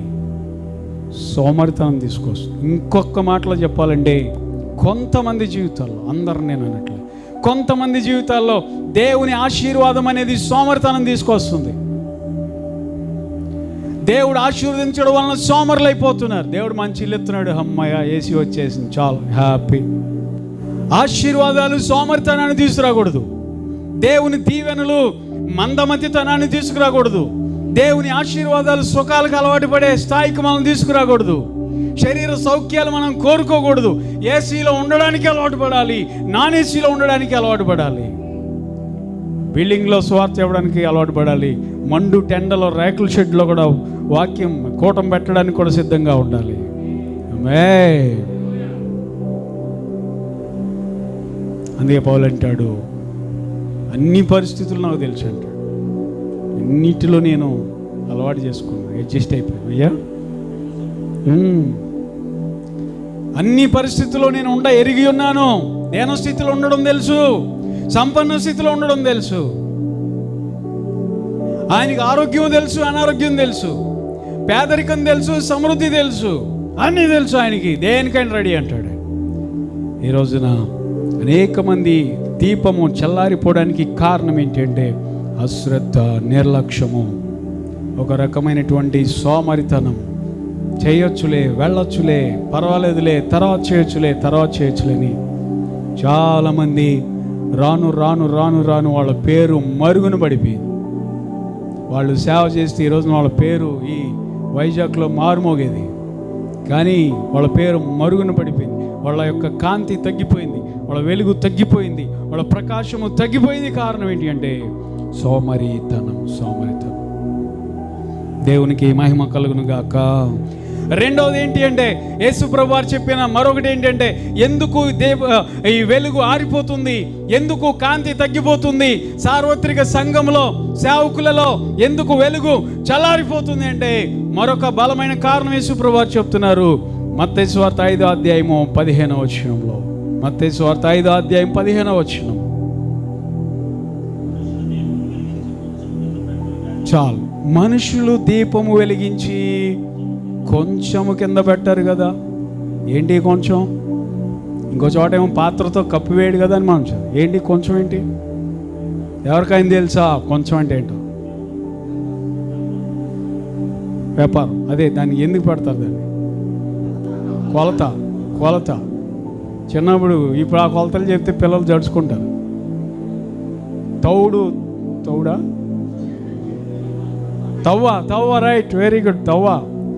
సోమరితనం తీసుకొస్తుంది. ఇంకొక మాటలో చెప్పాలంటే, కొంతమంది జీవితాల్లో, అందరు నేను అన్నట్లు, కొంతమంది జీవితాల్లో దేవుని ఆశీర్వాదం అనేది సోమరితనం తీసుకొస్తుంది. దేవుడు ఆశీర్వదించడం వలన సోమరులు అయిపోతున్నారు. దేవుడు మంచి ఇల్లు ఎత్తున్నాడు, అమ్మయ్య ఏసీ వచ్చేసింది, చాలు హ్యాపీ. ఆశీర్వాదాలు సోమరితనాన్ని తీసుకురాకూడదు. దేవుని దీవెనలు మందమతితనాన్ని తీసుకురాకూడదు. దేవుని ఆశీర్వాదాలు సుఖాలకు అలవాటు పడే స్థాయికి మనం తీసుకురాకూడదు. శరీర సౌఖ్యాలు మనం కోరుకోకూడదు. ఏసీలో ఉండడానికి అలవాటు పడాలి, నాన్ ఏసీలో ఉండడానికి అలవాటు పడాలి, బిల్డింగ్లో స్వార్థ ఇవ్వడానికి అలవాటు పడాలి, మండు టెండలో రేకుల షెడ్లో కూడా వాక్యం కూటం పెట్టడానికి కూడా సిద్ధంగా ఉండాలి. అందుకే పౌలు అంటాడు, అన్ని పరిస్థితులు నాకు తెలుసు అంటాడు, అన్నిటిలో నేను అలవాటు చేసుకున్నాను, అడ్జస్ట్ అయిపోయాను. అయ్యా, అన్ని పరిస్థితుల్లో నేను ఎరిగి ఉన్నాను. దేన స్థితిలో ఉండడం తెలుసు, సంపన్న స్థితిలో ఉండడం తెలుసు. ఆయనకి ఆరోగ్యం తెలుసు, అనారోగ్యం తెలుసు, పేదరికం తెలుసు, సమృద్ధి తెలుసు, అన్నీ తెలుసు ఆయనకి. దేనికైనా రెడీ అంటాడు. ఈ రోజున అనేక మంది దీపము చల్లారిపోవడానికి కారణం ఏంటంటే అశ్రద్ధ, నిర్లక్ష్యము, ఒక రకమైనటువంటి సోమరితనం. చేయొచ్చులే, వెళ్ళొచ్చులే, పర్వాలేదులే, తర్వాత చేయొచ్చులేని చాలామంది రాను రాను రాను రాను వాళ్ళ పేరు మరుగున పడిపోయింది. వాళ్ళు సేవ చేస్తే ఈరోజు వాళ్ళ పేరు ఈ వైజాగ్లో మారుమోగేది, కానీ వాళ్ళ పేరు మరుగున పడిపోయింది. వాళ్ళ యొక్క కాంతి తగ్గిపోయింది, వాళ్ళ వెలుగు తగ్గిపోయింది, వాళ్ళ ప్రకాశము తగ్గిపోయింది. కారణం ఏంటి అంటే సోమరితనం. దేవునికి మహిమ కలుగును గాక. రెండవది ఏంటి అంటే, యేసు ప్రభు వారు చెప్పిన మరొకటి ఏంటంటే, ఎందుకు ఈ వెలుగు ఆరిపోతుంది, ఎందుకు కాంతి తగ్గిపోతుంది, సార్వత్రిక సంఘంలో సేవకులలో ఎందుకు వెలుగు చల్లారిపోతుంది అంటే మరొక బలమైన కారణం యేసు ప్రభు వారు చెప్తున్నారు. మత్తయి సువార్త 5వ అధ్యాయము 15వ వచనంలో. మత్తయి సువార్త 5వ అధ్యాయం 15వ వచనం. చాలు, మనుషులు దీపము వెలిగించి కొంచెము కింద పెట్టారు కదా. ఏంటి కొంచెం? ఇంకో చోట ఏమో పాత్రతో కప్పివేయడు కదా అని మనం. ఏంటి కొంచెం? ఏంటి? ఎవరికైనా తెలుసా కొంచెం అంటే ఏంటో? వ్యాపారం. అదే, దాన్ని ఎందుకు పెడతారు? దాన్ని కొలత. చిన్నప్పుడు, ఇప్పుడు ఆ కొలతలు చెప్తే పిల్లలు జడుచుకుంటారు. Tavva, right, very good. తవ్వ.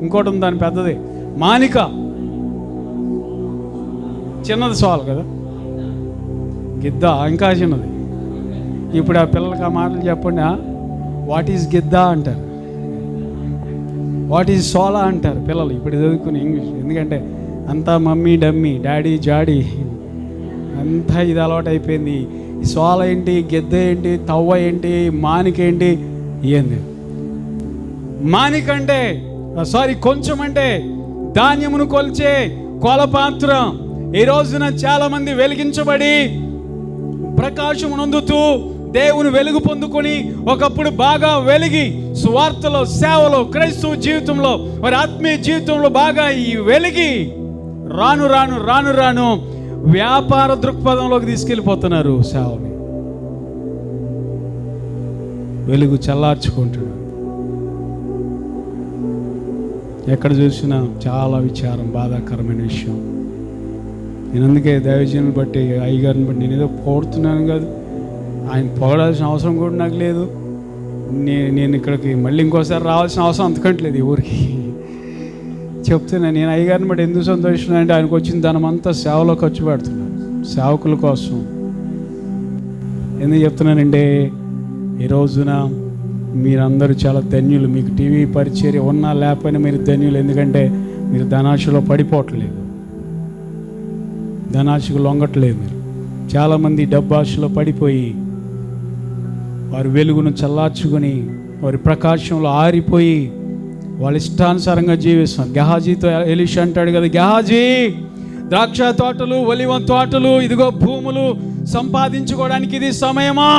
ఇంకోటి ఉంది దాని పెద్దది, మానిక. చిన్నది సవాల్ కదా. గిద్ద ఇంకా చిన్నది. ఇప్పుడు ఆ పిల్లలకి ఆ మాటలు చెప్పండి. వాట్ ఈజ్ గిద్ద అంటారు, వాట్ ఈజ్ సోలా అంటారు పిల్లలు ఇప్పుడు చదువుకుని ఇంగ్లీష్. ఎందుకంటే అంతా మమ్మీ డమ్మీ, డాడీ జాడీ, అంతా ఇది అలవాటు అయిపోయింది. ఈ సోల ఏంటి, గిద్ద ఏంటి, తవ్వ ఏంటి, మానిక ఏంటి? ఏంది మానిక అంటే? కొంచెం అంటే ధాన్యమును కొల్చే కొలపాత్ర. ఈ రోజున చాలా మంది వెలిగించబడి ప్రకాశమునందుతూ దేవుని వెలుగు పొందుకొని ఒకప్పుడు బాగా వెలిగి సువార్తలో, సేవలో, క్రైస్తవ జీవితంలో, వారి ఆత్మీయ జీవితంలో బాగా ఈ వెలిగి రాను వ్యాపార దృక్పథంలోకి తీసుకెళ్ళిపోతున్నారు. సేవని వెలుగు చల్లార్చుకుంటున్నారు. ఎక్కడ చూసినా చాలా విచారం, బాధాకరమైన విషయం. నేను అందుకే దైవజనుని బట్టి, అయ్యగారిని బట్టి నేను ఏదో పొగుడుతున్నాను కాదు, ఆయన పొగడాల్సిన అవసరం కూడా నాకు లేదు. నేను ఇక్కడికి మళ్ళీ ఇంకోసారి రావాల్సిన అవసరం అంతకంటే లేదు. ఊరికి చెప్తున్నా, నేను అయ్యగారిని బట్టి ఎందుకు సంతోషిస్తున్నాను అంటే ఆయనకు వచ్చిన ధనమంతా సేవలో ఖర్చు పెడుతున్నాను, సేవకుల కోసం. ఎందుకు చెప్తున్నానంటే ఈ రోజున మీరందరూ చాలా ధన్యులు. మీకు టీవీ పరిచర్య ఉన్నా లేకపోయినా మీరు ధన్యులు. ఎందుకంటే మీరు ధనాశలో పడిపోవట్లేదు, ధనాశకు లొంగట్లేదు. మీరు చాలామంది డబ్బాశలో పడిపోయి వారి వెలుగును చల్లార్చుకొని వారి ప్రకాశంలో ఆరిపోయి వాళ్ళ ఇష్టానుసారంగా జీవిస్తున్నారు. గెహాజీతో ఎలీషా అంటాడు కదా, గెహాజీ ద్రాక్ష తోటలు, ఒలివ తోటలు, ఇదిగో భూములు సంపాదించుకోవడానికి ఇది సమయమా?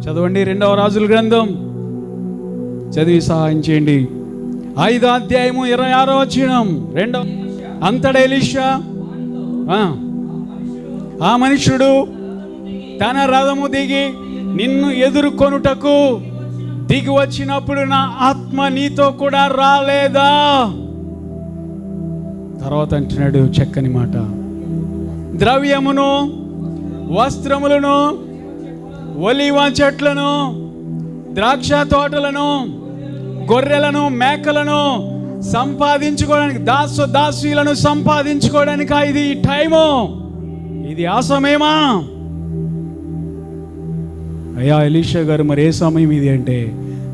చదవండి 2వ రాజుల గ్రంథం, చదివి సహాయం చేయండి. 5వ అధ్యాయము 26వ వచనం. అంతటా ఎలీషా ఆ మనుష్యుడు తన రథము దిగి నిన్ను ఎదుర్కొనుటకు దిగి వచ్చినప్పుడు నా ఆత్మ నీతో కూడా రాలేదా? తర్వాత అంటున్నాడు చక్కని మాట, ద్రవ్యమును, వస్త్రములను, ఒలివ చెట్లను, ద్రాక్ష తోటలను, గొర్రెలను, మేకలను సంపాదించుకోవడానికి, దాసులను సంపాదించుకోవడానికి ఇది టైము, ఇది ఆ సమయమా? అయ్యా ఎలీషా గారు, మరి ఏ సమయం ఇది అంటే,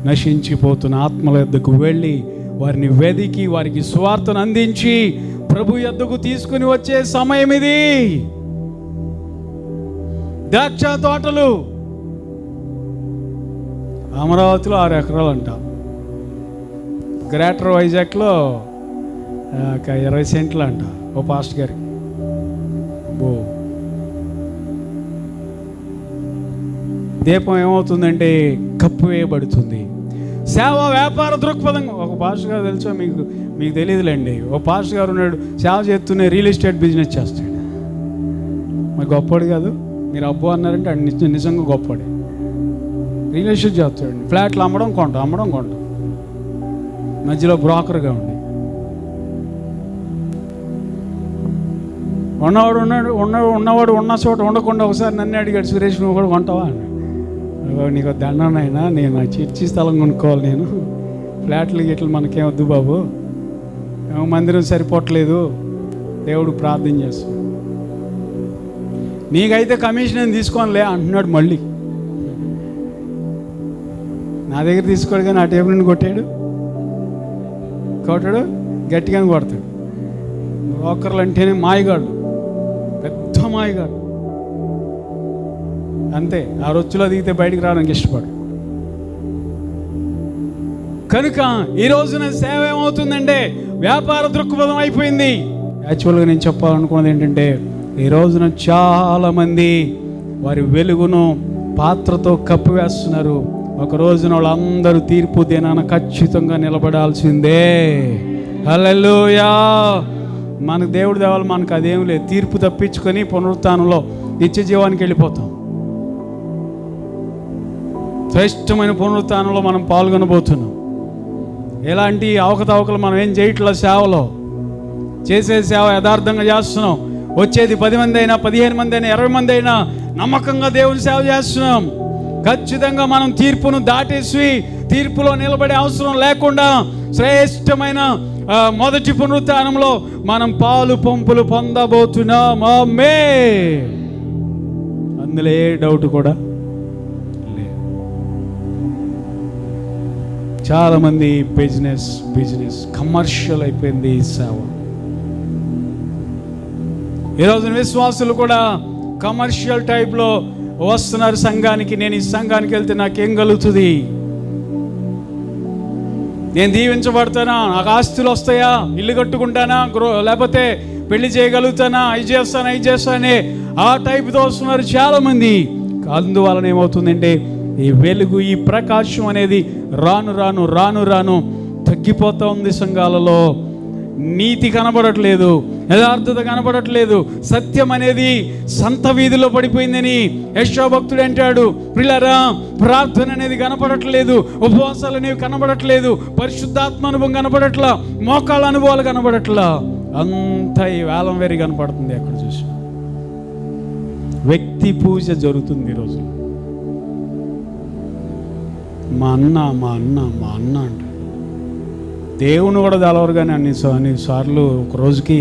నశించిపోతున్న ఆత్మల యొద్దకు వెళ్ళి వారిని వెదికి వారికి సువార్తను అందించి ప్రభు యొద్దకు తీసుకుని వచ్చే సమయం ఇది. ద్రాక్ష తోటలు అమరావతిలో 6 ఎకరాలు అంట, గ్రేటర్ వైజాగ్లో 20 సెంట్లు అంట ఓ పాస్టర్ గారికి. దీపం ఏమవుతుందంటే కప్పు వేయబడుతుంది. సేవ వ్యాపార దృక్పథంగా. ఒక పాస్టర్ గారు తెలుసా మీకు తెలియదులేండి, ఓ పాస్టర్ గారు ఉన్నాడు, సేవ చేస్తూనే రియల్ ఎస్టేట్ బిజినెస్ చేస్తాడు. మరి గొప్పవాడు కాదు, మీరు అబ్బో అన్నారంటే అది నిజంగా గొప్పవాడే. రియల్ ఎస్టేట్ చేస్తాడు, ఫ్లాట్లు అమ్మడం కొంటాం, మధ్యలో బ్రోకర్గా ఉండి. ఉన్నవాడు ఉన్న చోట ఉండకుండా ఒకసారి నన్ను అడిగాడు, సురేష్ నువ్వు కూడా కొంటావా అని. నీకు దండనైనా, నేను చర్చి స్థలం కొనుక్కోవాలి, నేను ఫ్లాట్లు గిట్లు మనకేం వద్దు బాబు, మందిరం సరిపోవట్లేదు, దేవుడు ప్రార్థన చేస్తాడు, నీకైతే కమిషన్ ఏం తీసుకోనిలే అంటున్నాడు. మళ్ళీ నా దగ్గర తీసుకోడు కానీ ఆ టేబుల్ నుండి కొట్టాడు, గట్టిగానే కొడతాడు. బ్రోకర్లు అంటేనే మాయగాడు, పెద్ద మాయగాడు. అంతే, ఆ రొచ్చులో దిగితే బయటికి రావడానికి ఇష్టపడు. కనుక ఈ రోజున సేవ ఏమవుతుందంటే వ్యాపార దృక్పథం అయిపోయింది. యాక్చువల్గా నేను చెప్పాలనుకున్నది ఏంటంటే, ఈ రోజున చాలామంది వారి వెలుగును పాత్రతో కప్పివేస్తున్నారు, ఒక రోజున వాళ్ళందరూ తీర్పు దినాన ఖచ్చితంగా నిలబడాల్సిందే. హల్లెలూయా. మనకు దేవుడు దేవాలి, మనకు అదేం లేదు. తీర్పు తప్పించుకొని పునరుత్థానంలో నిత్య జీవానికి వెళ్ళిపోతాం. శ్రేష్టమైన పునరుత్థానంలో మనం పాల్గొనబోతున్నాం. ఎలాంటి అవకతవకలు మనం ఏం చేయట్లా. సేవలో చేసే సేవ యథార్థంగా చేస్తున్నాం. వచ్చేది 10 మంది అయినా, 15 మంది అయినా, 20 మంది అయినా నమ్మకంగా దేవుని సేవ చేస్తున్నాం. ఖచ్చితంగా మనం తీర్పును దాటేసి తీర్పులో నిలబడే అవసరం లేకుండా శ్రేష్టమైన మొదటి పునరుత్థానంలో మనం పాలు పంపులు పొందబోతున్నాం. ఆమేన్. అందులో ఏ డౌట్ కూడా లేదు. చాలామంది బిజినెస్ కమర్షియల్ అయిపోయింది ఈ సేవ. ఈరోజు విశ్వాసులు కూడా కమర్షియల్ టైప్లో వస్తున్నారు సంఘానికి. నేను ఈ సంఘానికి వెళ్తే నాకేం కలుగుతుంది? నేను దీవించబడతానా? నాకు ఆస్తులు వస్తాయా? ఇల్లు కట్టుకుంటానా? లేకపోతే పెళ్లి చేయగలుగుతానా? ఇది చేస్తానే ఆ టైప్తో వస్తున్నారు చాలామంది. అందువలన ఏమవుతుందంటే ఈ వెలుగు, ఈ ప్రకాశం అనేది రాను రాను తగ్గిపోతూ ఉంది. సంఘాలలో నీతి కనబడట్లేదు, యథార్థత కనబడట్లేదు, సత్యం అనేది సంత వీధిలో పడిపోయిందని యెషయా భక్తుడు అంటాడు. ప్రియులారా, ప్రార్థన అనేది కనబడట్లేదు, ఉపవాసాలు అనేవి కనబడట్లేదు, పరిశుద్ధాత్మ అనుభవం కనబడట్లా, మోకాళ్ళ అనుభవాలు కనబడట్లా. అంతా ఈ వేలం వేరి కనపడుతుంది. ఎక్కడ చూసి వ్యక్తి పూజ జరుగుతుంది ఈరోజు. మా అన్న అంటే దేవుని కూడా తెలవరు. కానీ అన్ని సార్లు ఒక రోజుకి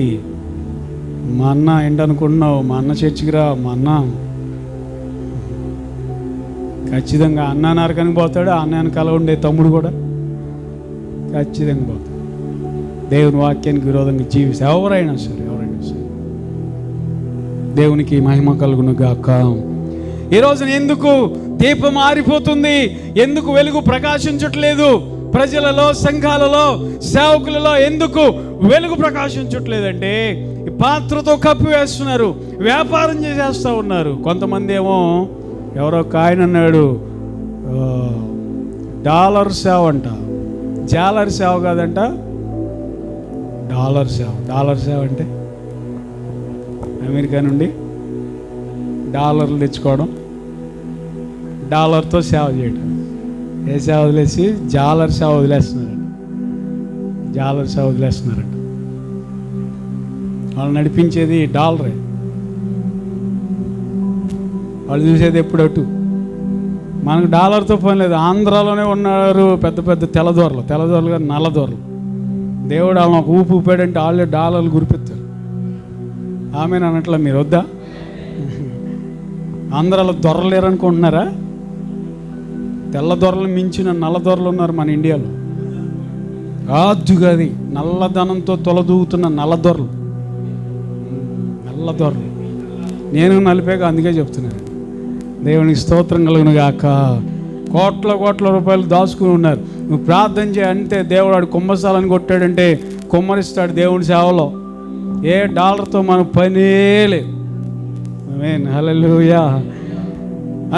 మా అన్న ఏంటనుకుంటున్నావు? మా అన్న చర్చికి రా. మా అన్న ఖచ్చితంగా అన్న నరకానికి పోతాడు. అన్న వెనకాల ఉండే తమ్ముడు కూడా ఖచ్చితంగా పోతాడు. దేవుని వాక్యానికి విరోధంగా జీవిస్తే ఎవరైనా సరే దేవునికి మహిమ కలుగును గాక. ఈరోజున ఎందుకు దీపం ఆరిపోతుంది? ఎందుకు వెలుగు ప్రకాశించట్లేదు? ప్రజలలో, సంఘాలలో, సేవకులలో ఎందుకు వెలుగు ప్రకాశించట్లేదంటే పాత్రతో కప్పివేస్తున్నారు, వ్యాపారం చేసేస్తూ ఉన్నారు. కొంతమంది ఏమో, ఎవరో ఆయన అన్నాడు, డాలర్ సేవ అంట. జాలర్ సేవ కాదంట, డాలర్ సేవ అంటే అమెరికా నుండి డాలర్లు తెచ్చుకోవడం, డాలర్తో సేవ చేయడం. ఏ సేవ వదిలేసి జాలర్ సేవ వదిలేస్తున్నారంట. వాళ్ళు నడిపించేది డాలరే, వాళ్ళు చూసేది ఎప్పుడు అటు. మనకు డాలర్తో పని లేదు. ఆంధ్రాలోనే ఉన్నారు పెద్ద పెద్ద తెల్లదొరలు కానీ నల్లదొరలు. దేవుడు వాళ్ళని ఒక ఊపు ఊపాడంటే వాళ్ళే డాలర్లు గురిపెత్తారు. ఆమెను అన్నట్లా మీరు వద్దా? ఆంధ్రాలో దొరలేరు అనుకుంటున్నారా? తెల్ల దొరలు మించిన నల్ల దొరలు ఉన్నారు మన ఇండియాలో. రాజుగాది నల్లధనంతో తొలదూగుతున్న నల్లదొరలు. నేను నలిపాక అందుకే చెప్తున్నాను. దేవునికి స్తోత్రం కలుగును గాక. కోట్ల రూపాయలు దాచుకుని ఉన్నారు. నువ్వు ప్రార్థన చేయంటే దేవుడు వాడు కుంభస్థలాన్ని కొట్టాడంటే కుమ్మరిస్తాడు దేవుని సేవలో. ఏ డాలర్తో మనకు పనే లేదు. ఆమేన్, హల్లెలూయా.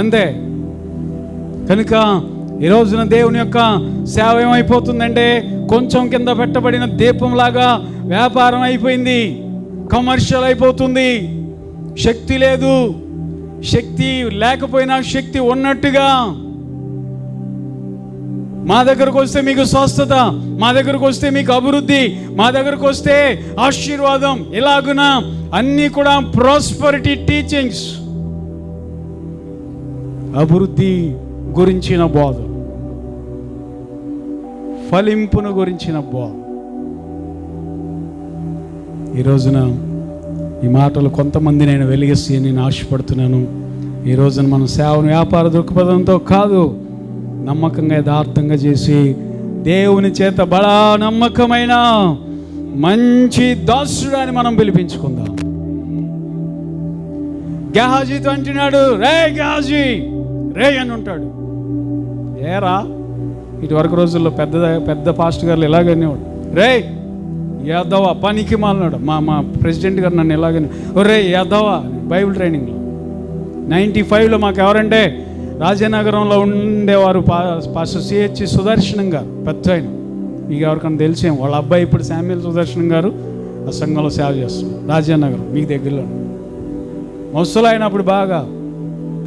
అంతే. కనుక ఈ రోజున దేవుని యొక్క సేవ ఏమైపోతుందంటే కొంచెం కింద పెట్టబడిన దీపంలాగా వ్యాపారం అయిపోయింది, కమర్షియల్ అయిపోతుంది. శక్తి లేదు. శక్తి లేకపోయినా శక్తి ఉన్నట్టుగా, మా దగ్గరకు వస్తే మీకు స్వస్థత, మా దగ్గరకు వస్తే మీకు అభివృద్ధి, మా దగ్గరకు వస్తే ఆశీర్వాదం, ఇలాగున అన్నీ కూడా ప్రాస్పరిటీ టీచింగ్స్, అభివృద్ధి గురించిన బోధ, ఫలింపును గురించిన బోధ. ఈ రోజున ఈ మాటలు కొంతమంది నేను వెలిగిస్తే నేను ఆశపడుతున్నాను. ఈ రోజున మనం సేవను వ్యాపార దృక్పథంతో కాదు, నమ్మకంగా యథార్థంగా చేసి దేవుని చేత బడా నమ్మకమైన మంచి దాసుడు అని మనం పిలిపించుకుందాం. గెహాజీతో అంటున్నాడు, రే గెహాజీ, రే అని ఉంటాడు. ఏరా, ఇటువరకు రోజుల్లో పెద్ద పాస్టర్ గారు ఇలాగనేవాడు, రే యాదవా పనికి మాలన్నాడు. మా ప్రెసిడెంట్ గారు నన్ను ఇలాగని, రే యాదవా, బైబిల్ ట్రైనింగ్లో 95లో మాకు ఎవరంటే రాజనగరంలో ఉండేవారు పాస్టర్ సిహెచ్ సుదర్శనం గారు, పెద్ద ఆయన. మీకు ఎవరికైనా తెలిసేం, వాళ్ళ అబ్బాయి ఇప్పుడు శామ్యుల్ సుదర్శనం గారు ఆ సంఘంలో సేవ చేస్తున్నారు రాజనగరం, మీకు దగ్గరలో. ముసలు అయినప్పుడు బాగా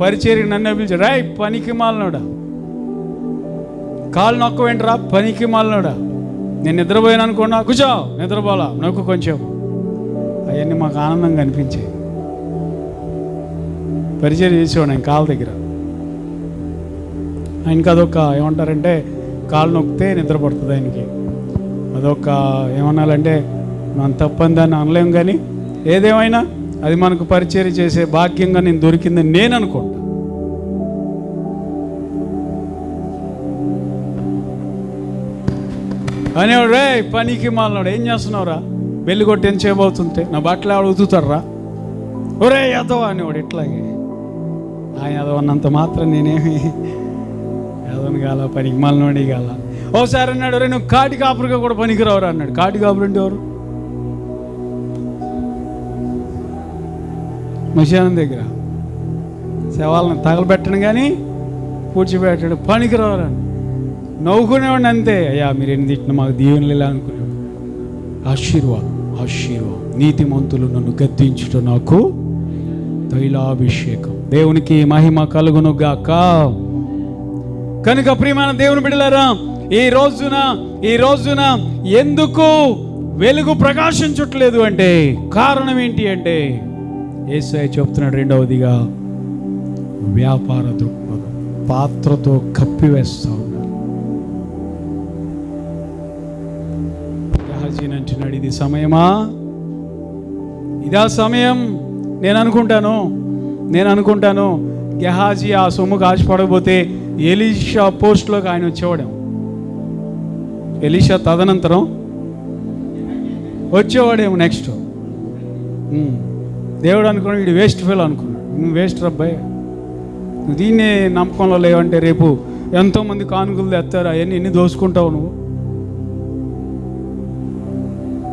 పరిచర్య నన్ను పిలిచి, రాయ్ పనికి మాలనోడా, కాలు నొక్క వెంటరా పనికి మాలనోడా, నేను నిద్రపోయాను అనుకోండి, కూర్చో నిద్రపోలా నొక్కు కొంచెం. అవన్నీ మాకు ఆనందంగా అనిపించాయి. పరిచయం చేసేవాడు ఆయన కాళ్ళ దగ్గర. ఆయనకి అదొక ఏమంటారంటే కాళ్ళు నొక్కితే నిద్ర పడుతుంది ఆయనకి. అదొక ఏమనాలంటే మనం తప్పని దాన్ని అనలేం, కానీ ఏదేమైనా అది మనకు పరిచయం చేసే భాగ్యంగా నేను దొరికిందని నేను అనుకుంటా. అనేవాడు, రే పనికి మాలినాడు ఏం చేస్తున్నావురా, బెల్లి కొట్టి ఏం చేయబోతుంటే నా బట్టలు ఆవిడ ఉతుతారా, ఒరే యాదవ అనేవాడు. ఇట్లాగే ఆయన అదవన్నంత మాత్రం నేనేమి యాదవని కాల, పనికి మాలినోడి కాల. ఓసారి అన్నాడు, రే నువ్వు కాటి కాపురుగా కూడా పనికిరావురా అన్నాడు. కాటి కాపురు అంటే ఎవరు? మశానం దగ్గర శవాలను తగలబెట్టను కానీ పూడ్చిపెట్టాడు, పనికిరావురా అని నవ్వుకునేవాడిని అంతే. అయ్యా మీరు ఎన్ని తిట్టిన మాకు దీవెనలు ఇలా అనుకునేవాడు. ఆశీర్వాదం ఆశీర్వాదం, నీతిమంతులు నన్ను గద్దించుట నాకు తైలాభిషేకం. దేవునికి మహిమ కలుగును గాక. కనుక ప్రియమైన దేవుని బిడ్డలారా, ఈ రోజున ఎందుకు వెలుగు ప్రకాశించట్లేదు అంటే కారణం ఏంటి అంటే యేసయ్య చెప్తున్నాడు, రెండవదిగా వ్యాపార దృక్పథం, పాత్రతో కప్పివేస్తా ఉన్నారు. గెహాజీ అంటున్నాడు, ఇది సమయమా, ఇదా సమయం. నేను అనుకుంటాను గెహాజీ ఆ సొమ్ముకు ఆశపడకపోతే ఎలీషా పోస్ట్లోకి ఆయన వచ్చేవాడేమో. ఎలీషా తదనంతరం వచ్చేవాడేమో నెక్స్ట్. దేవుడు అనుకున్నాడు వీడు వేస్ట్ ఫెయిల్ అనుకున్నాడు. నువ్వు వేస్ట్ రబ్బాయి, నువ్వు దీన్నే నమ్మకంలో లేవంటే రేపు ఎంతోమంది కానుకలు తెస్తారు, అవన్నీ ఎన్ని దోసుకుంటావు నువ్వు.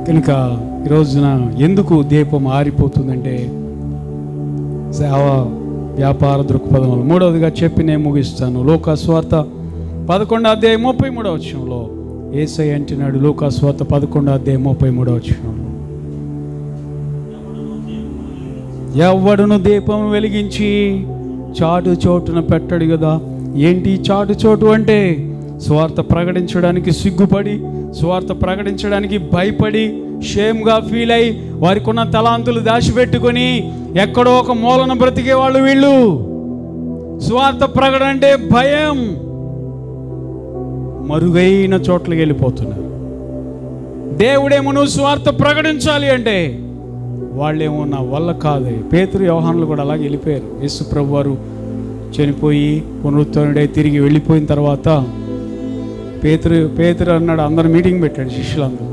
కనుక ఈరోజున ఎందుకు దీపం ఆరిపోతుందంటే సేవ వ్యాపార దృక్పథం. మూడవదిగా చెప్పి నేను ముగిస్తాను. లూకా సువార్త 11:33 యేసయ్య అంటున్నాడు. లూకా సువార్త 11:33 ఎవడును దీపం వెలిగించి చాటు చోటున పెట్టడు కదా. ఏంటి చాటు చోటు అంటే స్వార్థ ప్రకటించడానికి సిగ్గుపడి, స్వార్థ ప్రకటించడానికి భయపడి, షేమ్గా ఫీల్ అయి వారికి ఉన్న తలాంతులు దాచిపెట్టుకొని ఎక్కడో ఒక మూలన బ్రతికే వాళ్ళు వీళ్ళు. స్వార్థ ప్రకటన అంటే భయం, మరుగైన చోట్లకి వెళ్ళిపోతున్నారు. దేవుడేమో నువ్వు స్వార్థ ప్రకటించాలి అంటే వాళ్ళేమో నా వల్ల కాదు. పేతురు యోహానులు కూడా అలాగే వెళ్ళిపోయారు. యేసు ప్రభు వారు చనిపోయి పునరుద్ధరణుడై తిరిగి వెళ్ళిపోయిన తర్వాత పేతురు అన్నాడు, అందరు మీటింగ్ పెట్టాడు శిష్యులందరూ.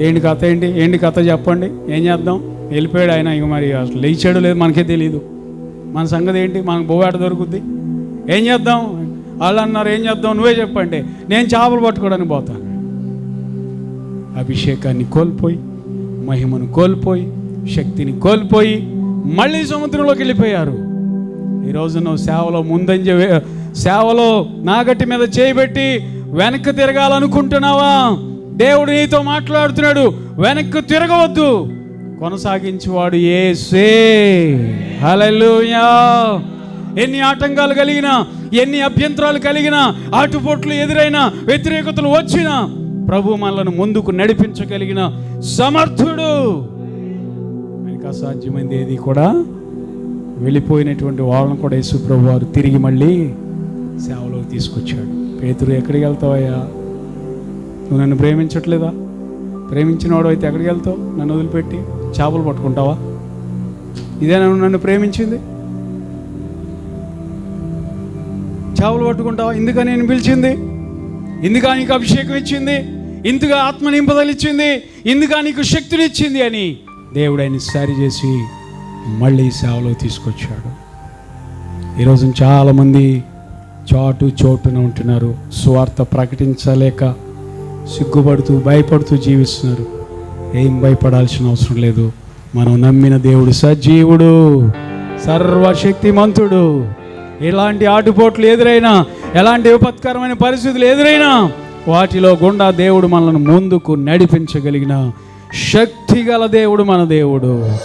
ఏంటి కథ చెప్పండి, ఏం చేద్దాం. వెళ్ళిపోయాడు ఆయన. ఇక మరి అసలు లేచాడు లేదు మనకే తెలియదు. మన సంగతి ఏంటి, మనకు బోవాట దొరుకుద్ది, ఏం చేద్దాం. వాళ్ళు అన్నారు, ఏం చేద్దాం నువ్వే చెప్పండి. నేను చేపలు పట్టుకోవడానికి పోతాను. అభిషేకాన్ని కోల్పోయి, మహిమను కోల్పోయి, శక్తిని కోల్పోయి మళ్ళీ సముద్రంలోకి వెళ్ళిపోయారు. ఈరోజు నువ్వు సేవలో నాగట్టి మీద చేయబెట్టి వెనక్కి తిరగాలనుకుంటున్నావా? దేవుడు నీతో మాట్లాడుతున్నాడు, వెనక్కి తిరగవద్దు, కొనసాగించేవాడు యేసే. హల్లెలూయా. ఎన్ని ఆటంకాలు కలిగినా, ఎన్ని అభ్యంతరాలు కలిగినా, ఆటుపోట్లు ఎదురైనా, వ్యతిరేకతలు వచ్చినా ప్రభు మనలను ముందుకు నడిపించగలిగిన సమర్థుడు. ఆయనకు అసాధ్యమైంది ఏది కూడా. వెళ్ళిపోయినటువంటి వాళ్ళను కూడా యేసు ప్రభు వారు తిరిగి మళ్ళీ సేవలోకి తీసుకొచ్చాడు. పేతురు, ఎక్కడికి వెళ్తావయ్యా? నువ్వు నన్ను ప్రేమించట్లేదా? ప్రేమించిన వాడు అయితే ఎక్కడికి వెళ్తావు? నన్ను వదిలిపెట్టి చేపలు పట్టుకుంటావా? ఇదేనా నన్ను ప్రేమించింది? చేపలు పట్టుకుంటావా? ఇందుక నేను పిలిచింది, ఇందుక నీకు అభిషేకం ఇచ్చింది, ఇందుగా ఆత్మ నింపదలు ఇచ్చింది, ఇందుగా నీకు శక్తిని ఇచ్చింది అని దేవుడు ఆయన సరి చేసి మళ్ళీ సేవలో తీసుకొచ్చాడు. ఈరోజు చాలామంది చోటున ఉంటున్నారు. సువార్త ప్రకటించలేక సిగ్గుపడుతూ, భయపడుతూ జీవిస్తున్నారు. ఏం భయపడాల్సిన అవసరం లేదు. మనం నమ్మిన దేవుడు సజీవుడు, సర్వశక్తిమంతుడు. ఎలాంటి ఆటుపోట్లు ఎదురైనా, ఎలాంటి విపత్కరమైన పరిస్థితులు ఎదురైనా వాటిలో గుండా దేవుడు మనల్ని ముందుకు నడిపించగలిగిన శక్తిగల దేవుడు మన దేవుడు.